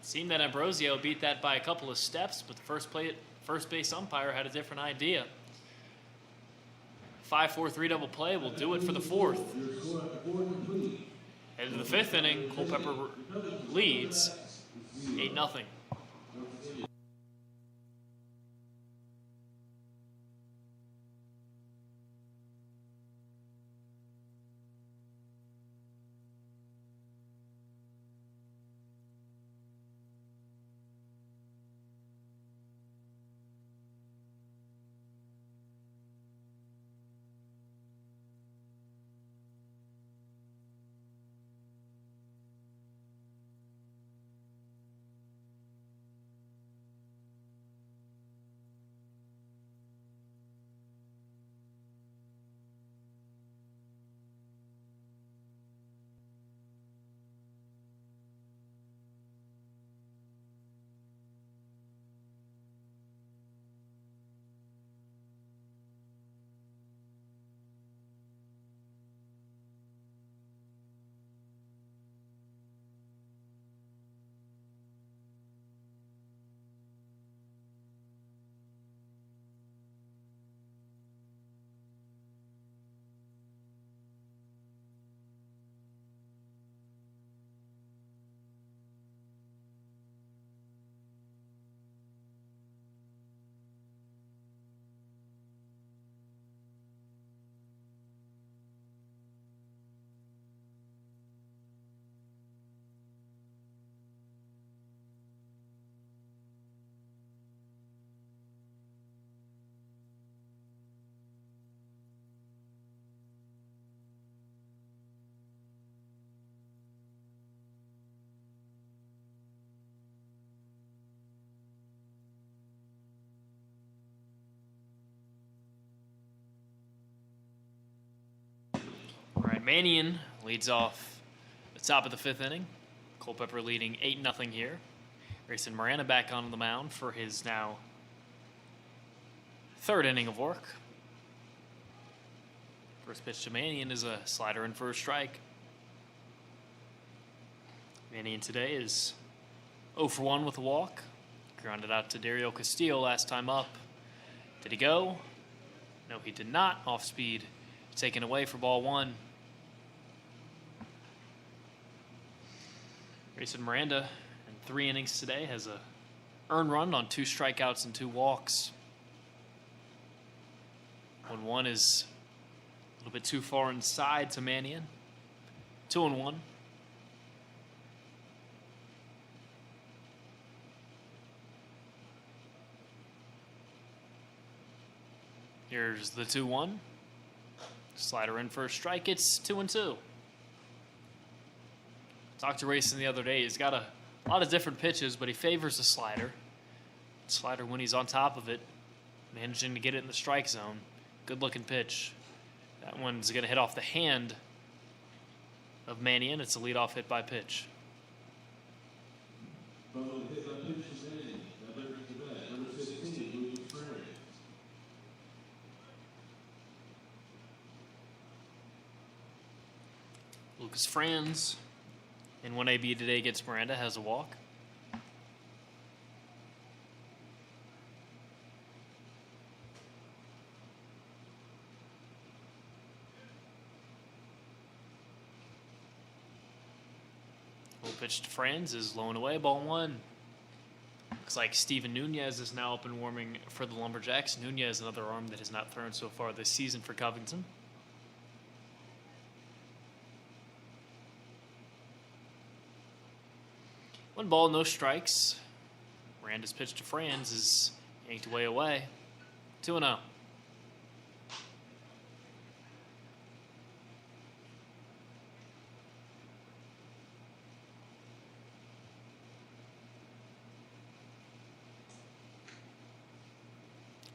[SPEAKER 1] It seemed that Ambrosio beat that by a couple of steps, but the first base umpire had a different idea. 5-4-3 double play will do it for the 4th. Headed to the 5th inning, Culpeper leads 8-0. Mannion leads off the top of the 5th inning. Culpeper leading 8-0 here. Grayson Miranda back onto the mound for his now 3rd inning of work. First pitch to Mannion is a slider in for a strike. Mannion today is 0 for 1 with a walk. Grounded out to Dario Castillo last time up. Did he go? No, he did not. Off speed. Taken away for ball 1. Grayson Miranda in 3 innings today has a earned run on 2 strikeouts and 2 walks. 1-1 is a little bit too far inside to Mannion. 2-1. Here's the 2-1. Slider in for a strike. It's 2-2. Talked to Racing the other day. He's got a lot of different pitches, but he favors the slider. Slider, when he's on top of it, managing to get it in the strike zone. Good looking pitch. That one's going to hit off the hand of Mannion. It's a leadoff hit by pitch.
[SPEAKER 2] Following hit by pitch is Mannion. Now back to bat, number 16, Lucas Franz.
[SPEAKER 1] Lucas Franz in 1AB today against Miranda has a walk. Low pitch to Franz is low and away, ball 1. Looks like Steven Nunez is now up and warming for the Lumberjacks. Nunez, another arm that has not thrown so far this season for Covington. 1 ball, no strikes. Miranda's pitch to Franz is yanked away. 2-0.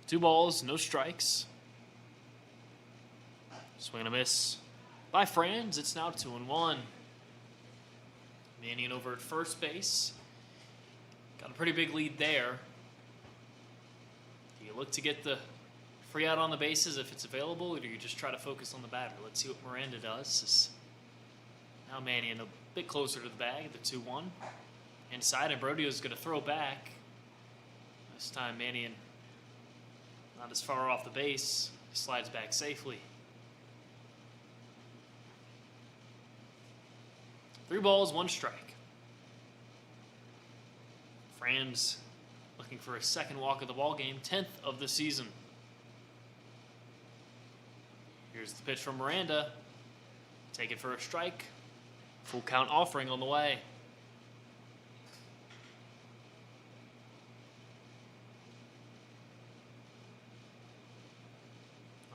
[SPEAKER 1] Two balls, no strikes. Swing and a miss by Franz. It's now 2-1. Mannion over at first base. Got a pretty big lead there. Do you look to get the free out on the bases if it's available, or do you just try to focus on the batter? Let's see what Miranda does. Now Mannion a bit closer to the bag, the 2-1. Inside, and Brodio's going to throw back. This time Mannion not as far off the base. He slides back safely. 3 balls, 1 strike. Franz looking for his 2nd walk of the ball game, 10th of the season. Here's the pitch from Miranda. Take it for a strike. Full count offering on the way.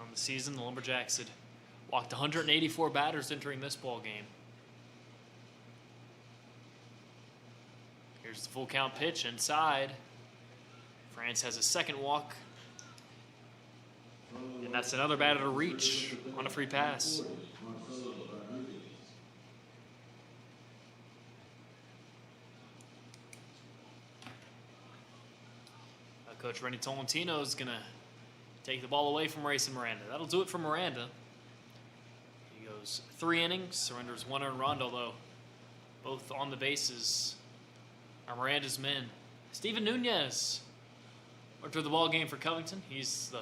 [SPEAKER 1] On the season, the Lumberjacks had walked 184 batters entering this ball game. Here's the full count pitch inside. Franz has a 2nd walk. And that's another batter to reach on a free pass. Coach Rennie Tolentino is going to take the ball away from Racing Miranda. That'll do it for Miranda. He goes 3 innings, surrenders 1 earned run, although both on the bases are Miranda's men. Steven Nunez entered the ball game for Covington. He's the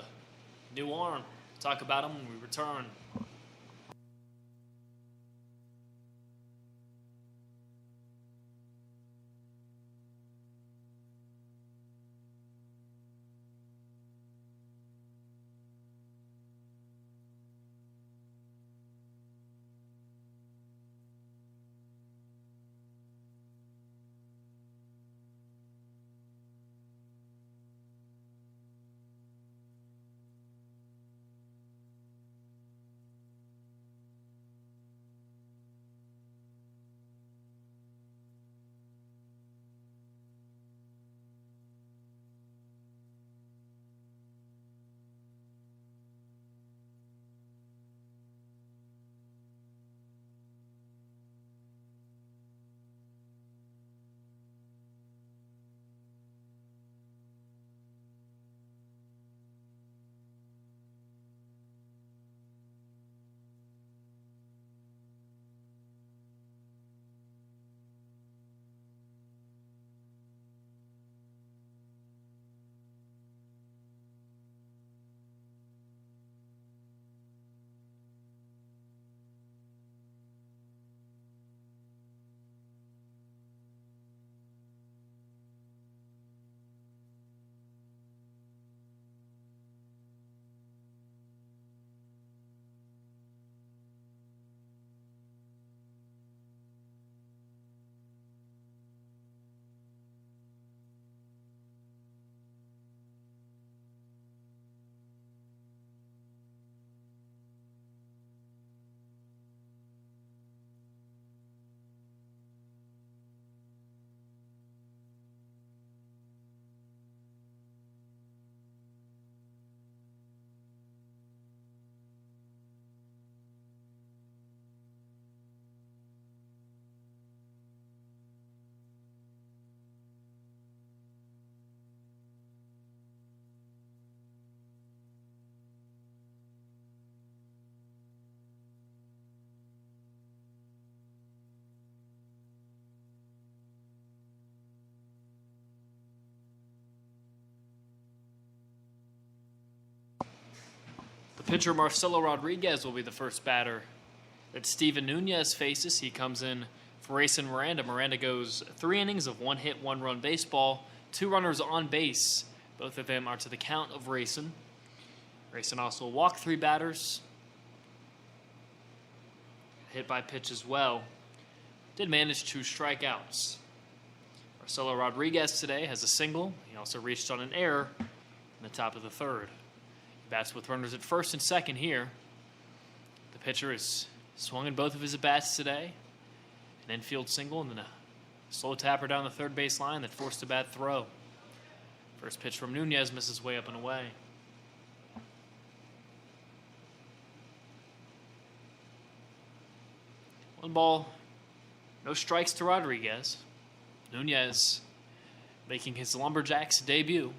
[SPEAKER 1] new arm. Talk about him when we return. Pitcher Marcelo Rodriguez will be the first batter that Steven Nunez faces. He comes in for Rayson Miranda. Miranda goes 3 innings of 1 hit, 1 run baseball, 2 runners on base. Both of them are to the count of Rayson. Rayson also walked 3 batters. Hit by pitch as well. Did manage 2 strikeouts. Marcelo Rodriguez today has a single. He also reached on an error in the top of the 3rd. He bats with runners at 1st and 2nd here. The pitcher has swung in both of his at-bats today. An infield single and then a slow tapper down the 3rd base line that forced a bad throw. First pitch from Nunez misses way up and away. One ball, no strikes to Rodriguez. Nunez making his Lumberjacks debut.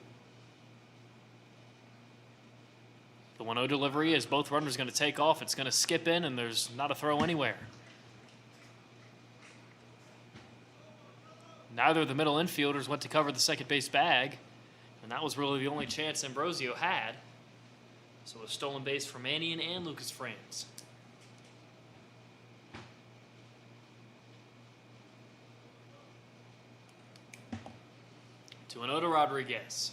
[SPEAKER 1] The 1-0 delivery is both runners going to take off. It's going to skip in, and there's not a throw anywhere. Neither of the middle infielders went to cover the second base bag, and that was really the only chance Ambrosio had. So a stolen base for Mannion and Lucas Franz. To an 0 Rodriguez.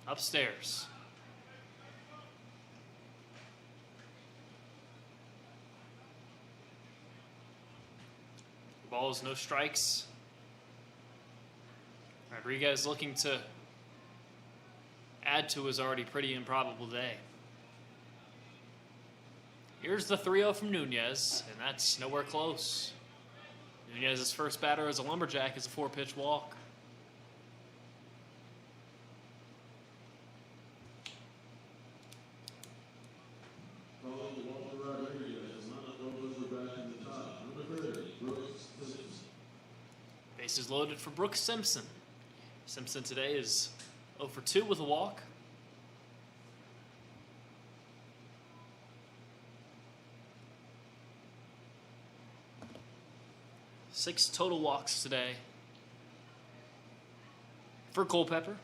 [SPEAKER 1] Upstairs. Balls, no strikes. Rodriguez looking to add to his already pretty improbable day. Here's the 3-0 from Nunez, and that's nowhere close. Nunez's first batter as a Lumberjack is a 4-pitch walk. Bases loaded for Brooks Simpson. Simpson today is 0 for 2 with a walk. Six total walks today for Culpeper.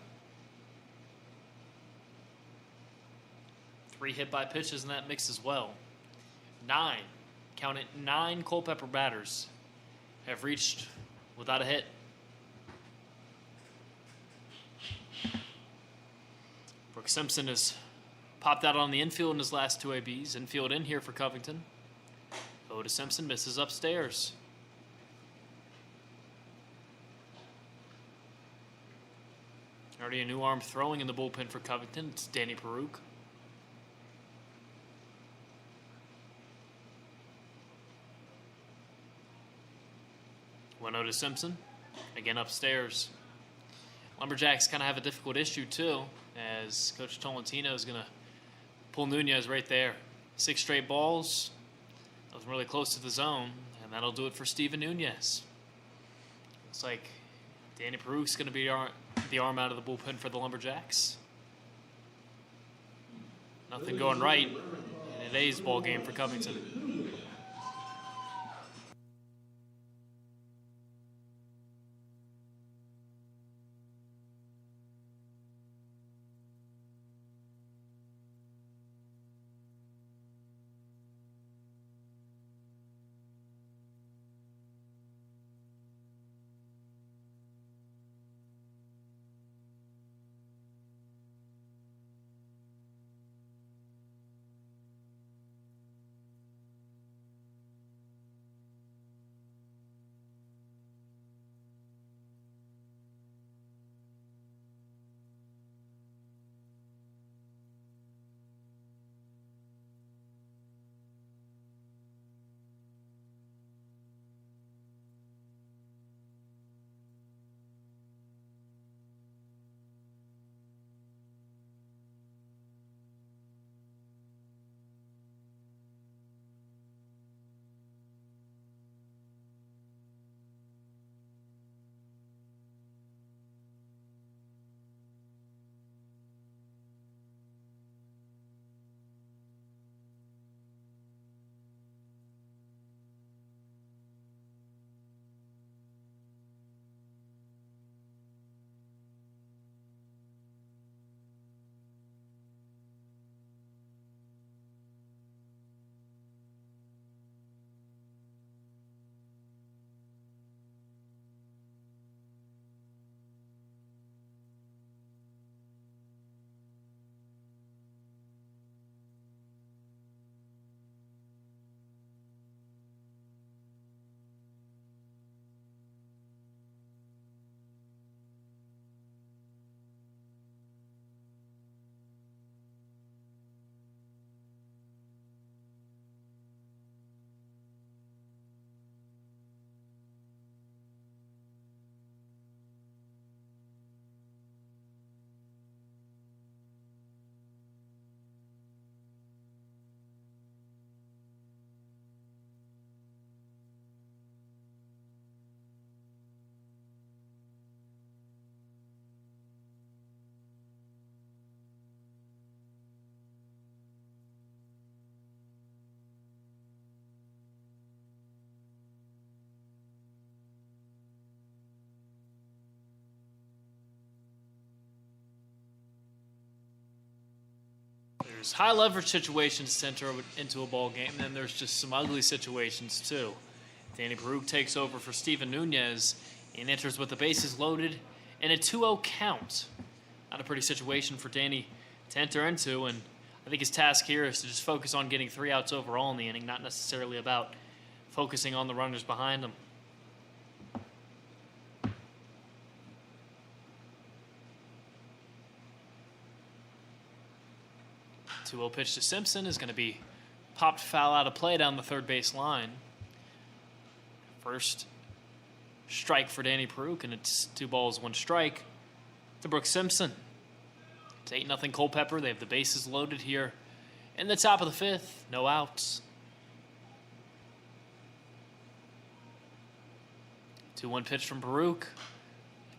[SPEAKER 1] 3 hit by pitches in that mix as well. 9, count it, 9 Culpeper batters have reached without a hit. Brooks Simpson has popped out on the infield in his last 2 ABs. Infield in here for Covington. Otis Simpson misses upstairs. Already a new arm throwing in the bullpen for Covington. It's Danny Peruke. Otis Simpson, again upstairs. Lumberjacks kind of have a difficult issue too, as Coach Tolentino is going to pull Nunez right there. 6 straight balls, that was really close to the zone, and that'll do it for Steven Nunez. Looks like Danny Peruke's going to be the arm out of the bullpen for the Lumberjacks. Nothing going right in today's ball game for Covington. There's high leverage situations to enter into a ball game, and then there's just some ugly situations too. Danny Baruch takes over for Steven Nunez and enters with the bases loaded and a 2-0 count. Not a pretty situation for Danny to enter into, and I think his task here is to just focus on getting 3 outs overall in the inning, not necessarily about focusing on the runners behind him. 2-0 pitch to Simpson is going to be popped foul out of play down the third base line. First strike for Danny Baruch, and it's 2 balls, 1 strike to Brooks Simpson. It's 8-0 Culpeper. They have the bases loaded here in the top of the 5th. No outs. 2-1 pitch from Baruch.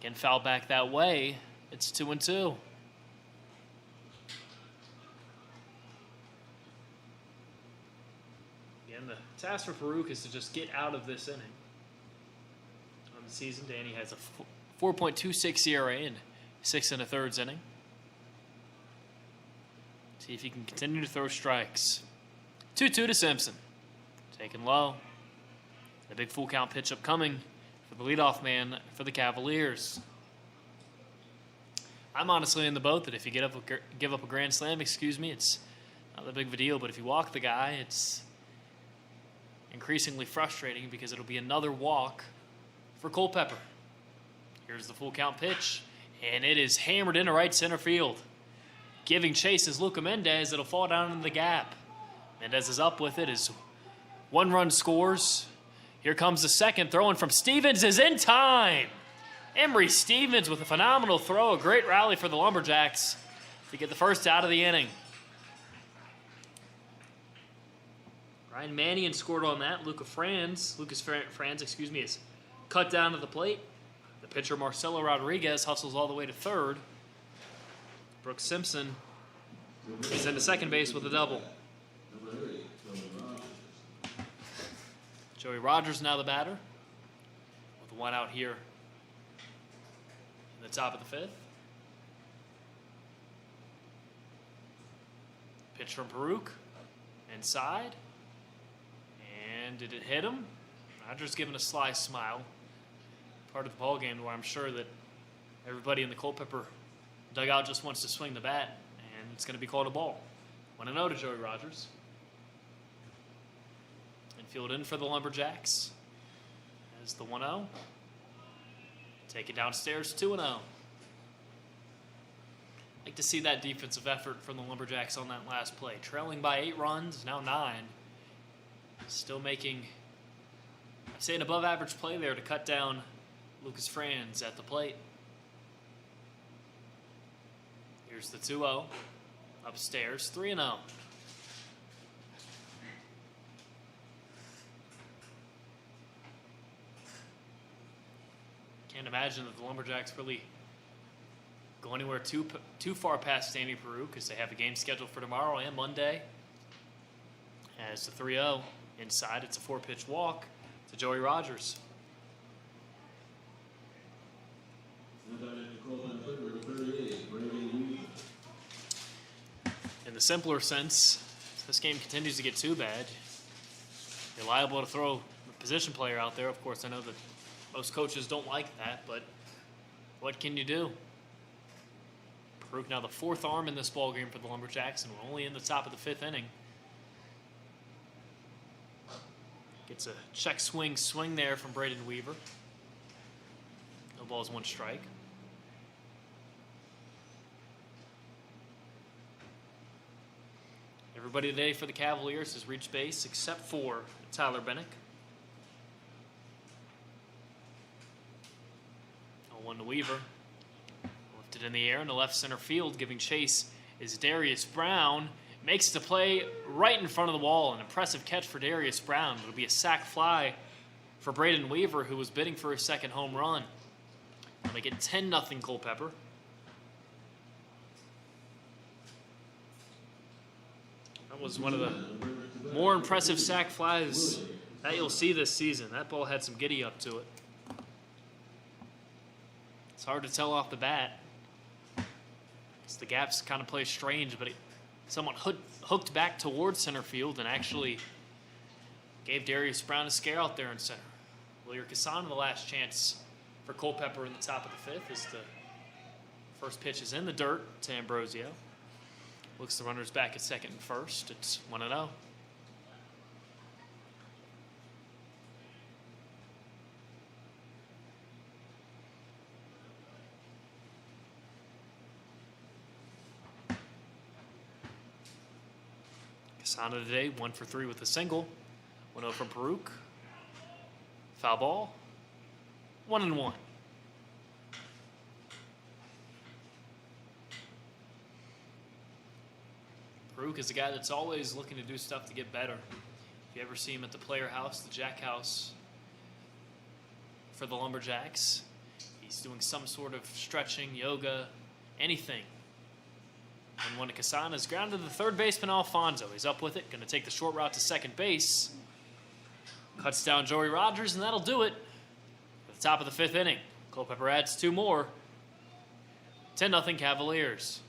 [SPEAKER 1] Again, foul back that way. It's 2-2. Again, the task for Baruch is to just get out of this inning. On the season, Danny has a 4.26 ERA in 6 1/3 inning. See if he can continue to throw strikes. 2-2 to Simpson. Taken low. The big full count pitch upcoming for the leadoff man for the Cavaliers. I'm honestly in the boat that if you give up a grand slam, it's not that big of a deal. But if you walk the guy, it's increasingly frustrating because it'll be another walk for Culpeper. Here's the full count pitch, and it is hammered into right center field. Giving chase is Luca Mendez. It'll fall down into the gap. Mendez is up with it as 1 run scores. Here comes the second. Throwing from Stevens is in time. Emery Stevens with a phenomenal throw. A great rally for the Lumberjacks to get the first out of the inning. Ryan Mannion scored on that. Lucas Franz, is cut down to the plate. The pitcher Marcelo Rodriguez hustles all the way to third. Brooks Simpson is into second base with a double. Joey Rogers now the batter with 1 out here in the top of the 5th. Pitch from Baruch inside. And did it hit him? Rogers giving a sly smile. Part of the ball game where I'm sure that everybody in the Culpeper dugout just wants to swing the bat, and it's going to be called a ball. 1-0 to Joey Rogers. Infield in for the Lumberjacks. As the 1-0. Take it downstairs, 2-0. Like to see that defensive effort from the Lumberjacks on that last play. Trailing by 8 runs, now 9. Still making, I'd say, an above-average play there to cut down Lucas Franz at the plate. Here's the 2-0. Upstairs, 3-0. Can't imagine that the Lumberjacks really go anywhere too far past Danny Baruch because they have a game scheduled for tomorrow and Monday. As the 3-0 inside, it's a 4-pitch walk to Joey Rogers. In the simpler sense, if this game continues to get too bad, you're liable to throw a position player out there. Of course, I know that most coaches don't like that, but what can you do? Baruch now the 4th arm in this ball game for the Lumberjacks, and we're only in the top of the 5th inning. Gets a check swing there from Braden Weaver. No balls, 1 strike. Everybody today for the Cavaliers has reached base except for Tyler Bennick. 0-1 to Weaver. Lifted in the air in the left center field. Giving chase is Darius Brown. Makes the play right in front of the wall. An impressive catch for Darius Brown. It'll be a sac fly for Braden Weaver, who was bidding for his 2nd home run. They'll make it 10-0 Culpeper. That was one of the more impressive sac flies that you'll see this season. That ball had some giddy up to it. It's hard to tell off the bat. The gaps kind of play strange, but it Someone hooked back towards center field and actually gave Darius Brown a scare out there in center. Willier Cassano, the last chance for Culpeper in the top of the 5th, as the first pitch is in the dirt to Ambrosio. Looks the runners back at second and first. It's 1-0. Cassano today, 1 for 3 with a single. 1-0 from Peruk. Foul ball. 1-1. Peruk is a guy that's always looking to do stuff to get better. If you ever see him at the player house, the Jack House for the Lumberjacks, he's doing some sort of stretching, yoga, anything. And when Cassano is grounded to the third baseman, Alfonso. He's up with it, going to take the short route to second base. Cuts down Joey Rogers, and that'll do it. At the top of the 5th inning, Culpeper adds 2 more. 10-0 Cavaliers.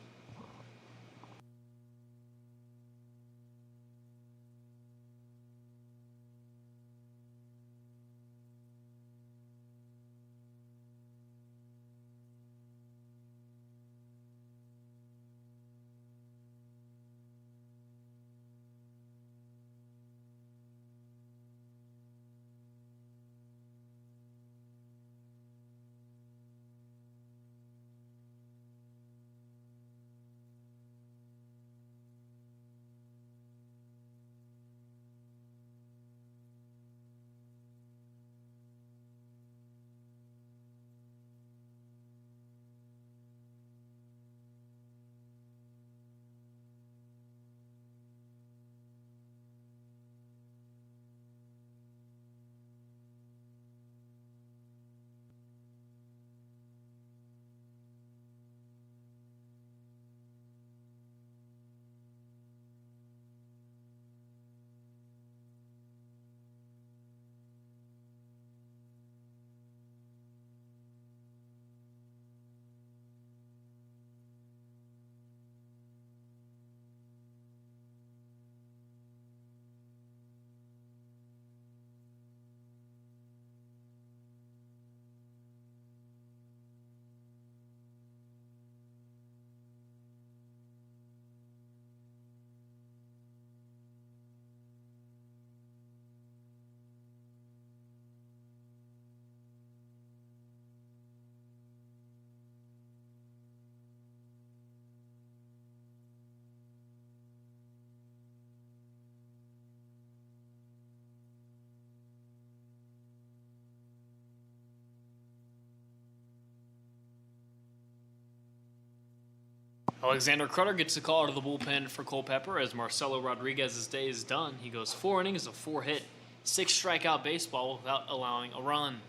[SPEAKER 1] Alexander Crutter gets a call out of the bullpen for Culpeper as Marcelo Rodriguez's day is done. He goes 4 innings of 4-hit, 6-strikeout baseball without allowing a run.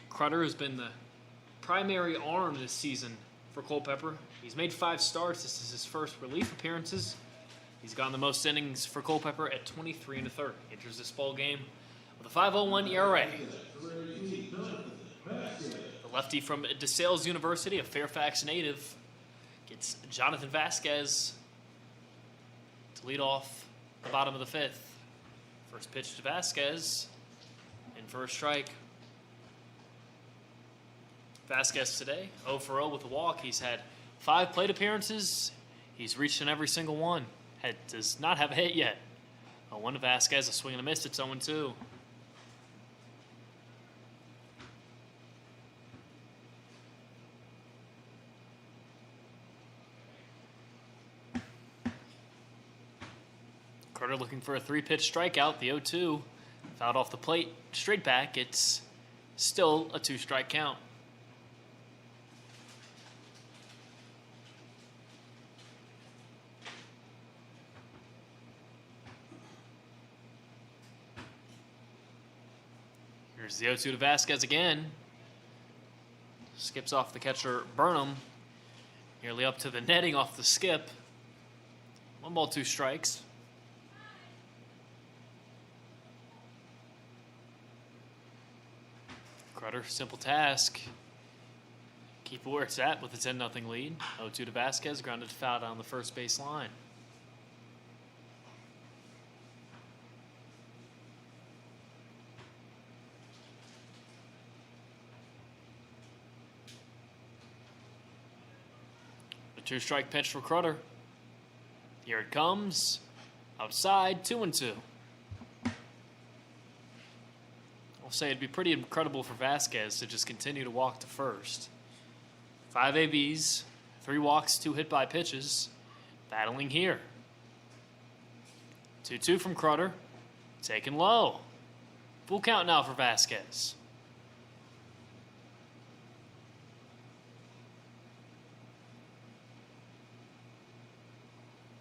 [SPEAKER 1] Crutter has been the primary arm this season for Culpeper. He's made 5 starts. This is his first relief appearances. He's gone the most innings for Culpeper at 23 1/3. Enters this ball game with a 5.01 ERA. The lefty from DeSales University, a Fairfax native, gets Jonathan Vasquez to lead off the bottom of the 5th. First pitch to Vasquez, in for a strike. Vasquez today, 0 for 0 with a walk. He's had 5 plate appearances. He's reached in every single one. Does not have a hit yet. 0-1 to Vasquez, a swing and a miss. It's 0-2. Carter looking for a 3-pitch strikeout. The 0-2 fouled off the plate. Straight back. It's still a 2-strike count. Here's the 0-2 to Vasquez again. Skips off the catcher Burnham. Nearly up to the netting off the skip. 1 ball, 2 strikes. Crutter, simple task. Keep it where it's at with a 10-0 lead. 0-2 to Vasquez, grounded to foul down the first base line. A 2-strike pitch for Crutter. Here it comes. Outside, 2-2. I'll say it'd be pretty incredible for Vasquez to just continue to walk to first. 5 ABs, 3 walks, 2 hit by pitches. Battling here. 2-2 from Crutter. Taken low. Full count now for Vasquez.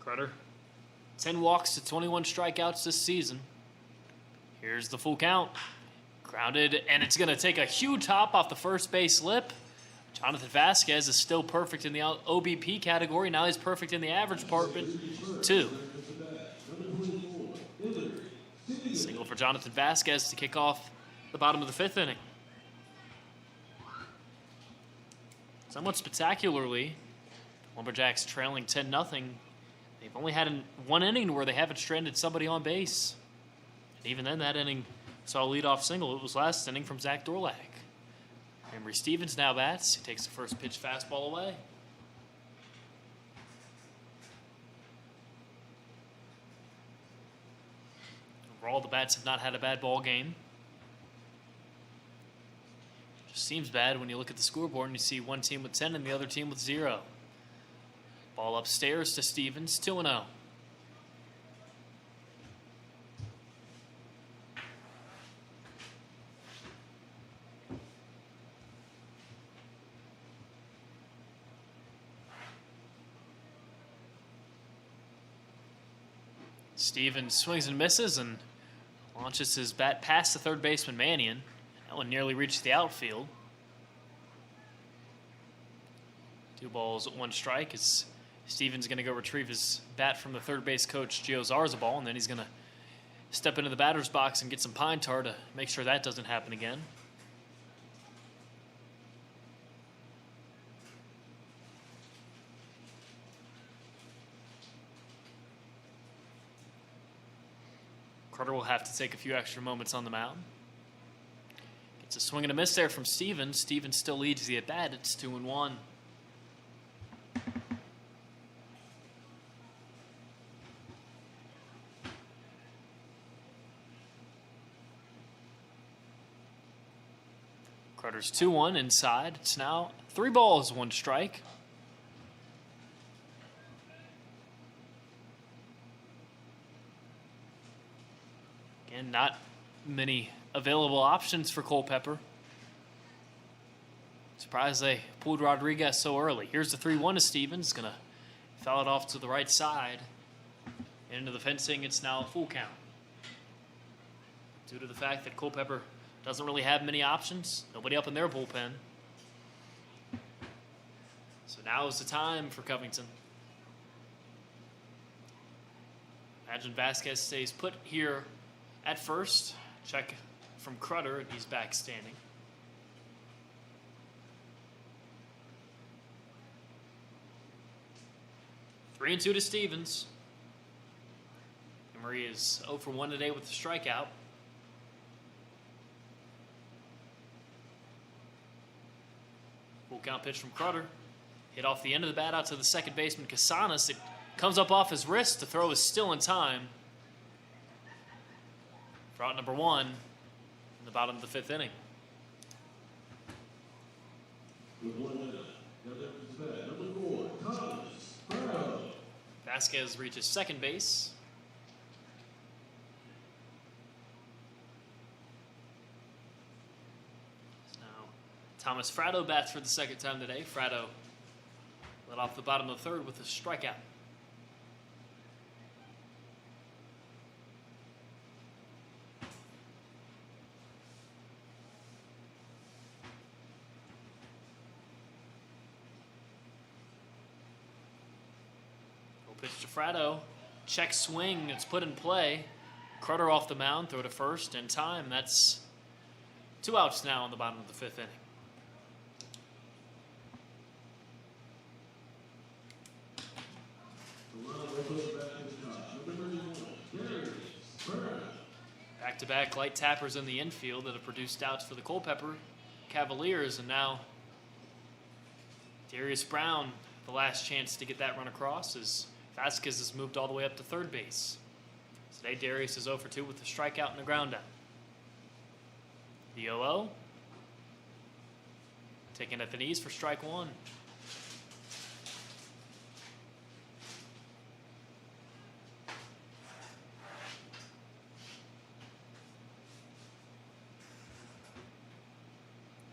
[SPEAKER 1] Crutter, 10 walks to 21 strikeouts this season. Here's the full count. Grounded, and it's going to take a huge hop off the first base lip. Jonathan Vasquez is still perfect in the OBP category. Now he's perfect in the average department, too. Single for Jonathan Vasquez to kick off the bottom of the 5th inning. Somewhat spectacularly, Lumberjacks trailing 10-0. They've only had one inning where they haven't stranded somebody on base. And even then, that inning saw a leadoff single. It was last inning from Zach Dorlack. Emery Stevens now bats. He takes the first pitch fastball away. Overall, the bats have not had a bad ball game. Just seems bad when you look at the scoreboard and you see one team with 10 and the other team with 0. Ball upstairs to Stevens, 2-0. Stevens swings and misses and launches his bat past the third baseman Mannion. That one nearly reached the outfield. 2 balls, 1 strike. As Stevens going to go retrieve his bat from the third base coach, Gio Zarzabal, and then he's going to step into the batter's box and get some pine tar to make sure that doesn't happen again. Carter will have to take a few extra moments on the mound. Gets a swing and a miss there from Stevens. Stevens still leads the at-bat. It's 2-1. Carter's 2-1 inside. It's now 3 balls, 1 strike. Again, not many available options for Culpeper. Surprised they pulled Rodriguez so early. Here's the 3-1 to Stevens. Going to foul it off to the right side. Into the fencing, it's now a full count. Due to the fact that Culpeper doesn't really have many options. Nobody up in their bullpen. So now is the time for Covington. Imagine Vasquez stays put here at first. Check from Crutter, and he's back standing. Three and 2 to Stevens. Emery is 0 for 1 today with the strikeout. Full count pitch from Crutter. Hit off the end of the bat out to the second baseman, Casanas. It comes up off his wrist. The throw is still in time. For out number 1 in the bottom of the 5th inning. Vasquez reaches second base. Thomas Fratto bats for the second time today. Fratto led off the bottom of the 3rd with a strikeout. Go pitch to Fratto. Check swing. It's put in play. Crutter off the mound. Throw to first in time. That's 2 outs now on the bottom of the 5th inning. Back-to-back light tappers in the infield that have produced outs for the Culpeper Cavaliers, and now Darius Brown the last chance to get that run across as Vasquez has moved all the way up to third base. Today, Darius is 0 for 2 with a strikeout and a ground out. The 0-0. Taken at the knees for strike one.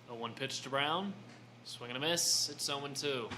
[SPEAKER 1] A 1 pitch to Brown. Swing and a miss. It's 0-2.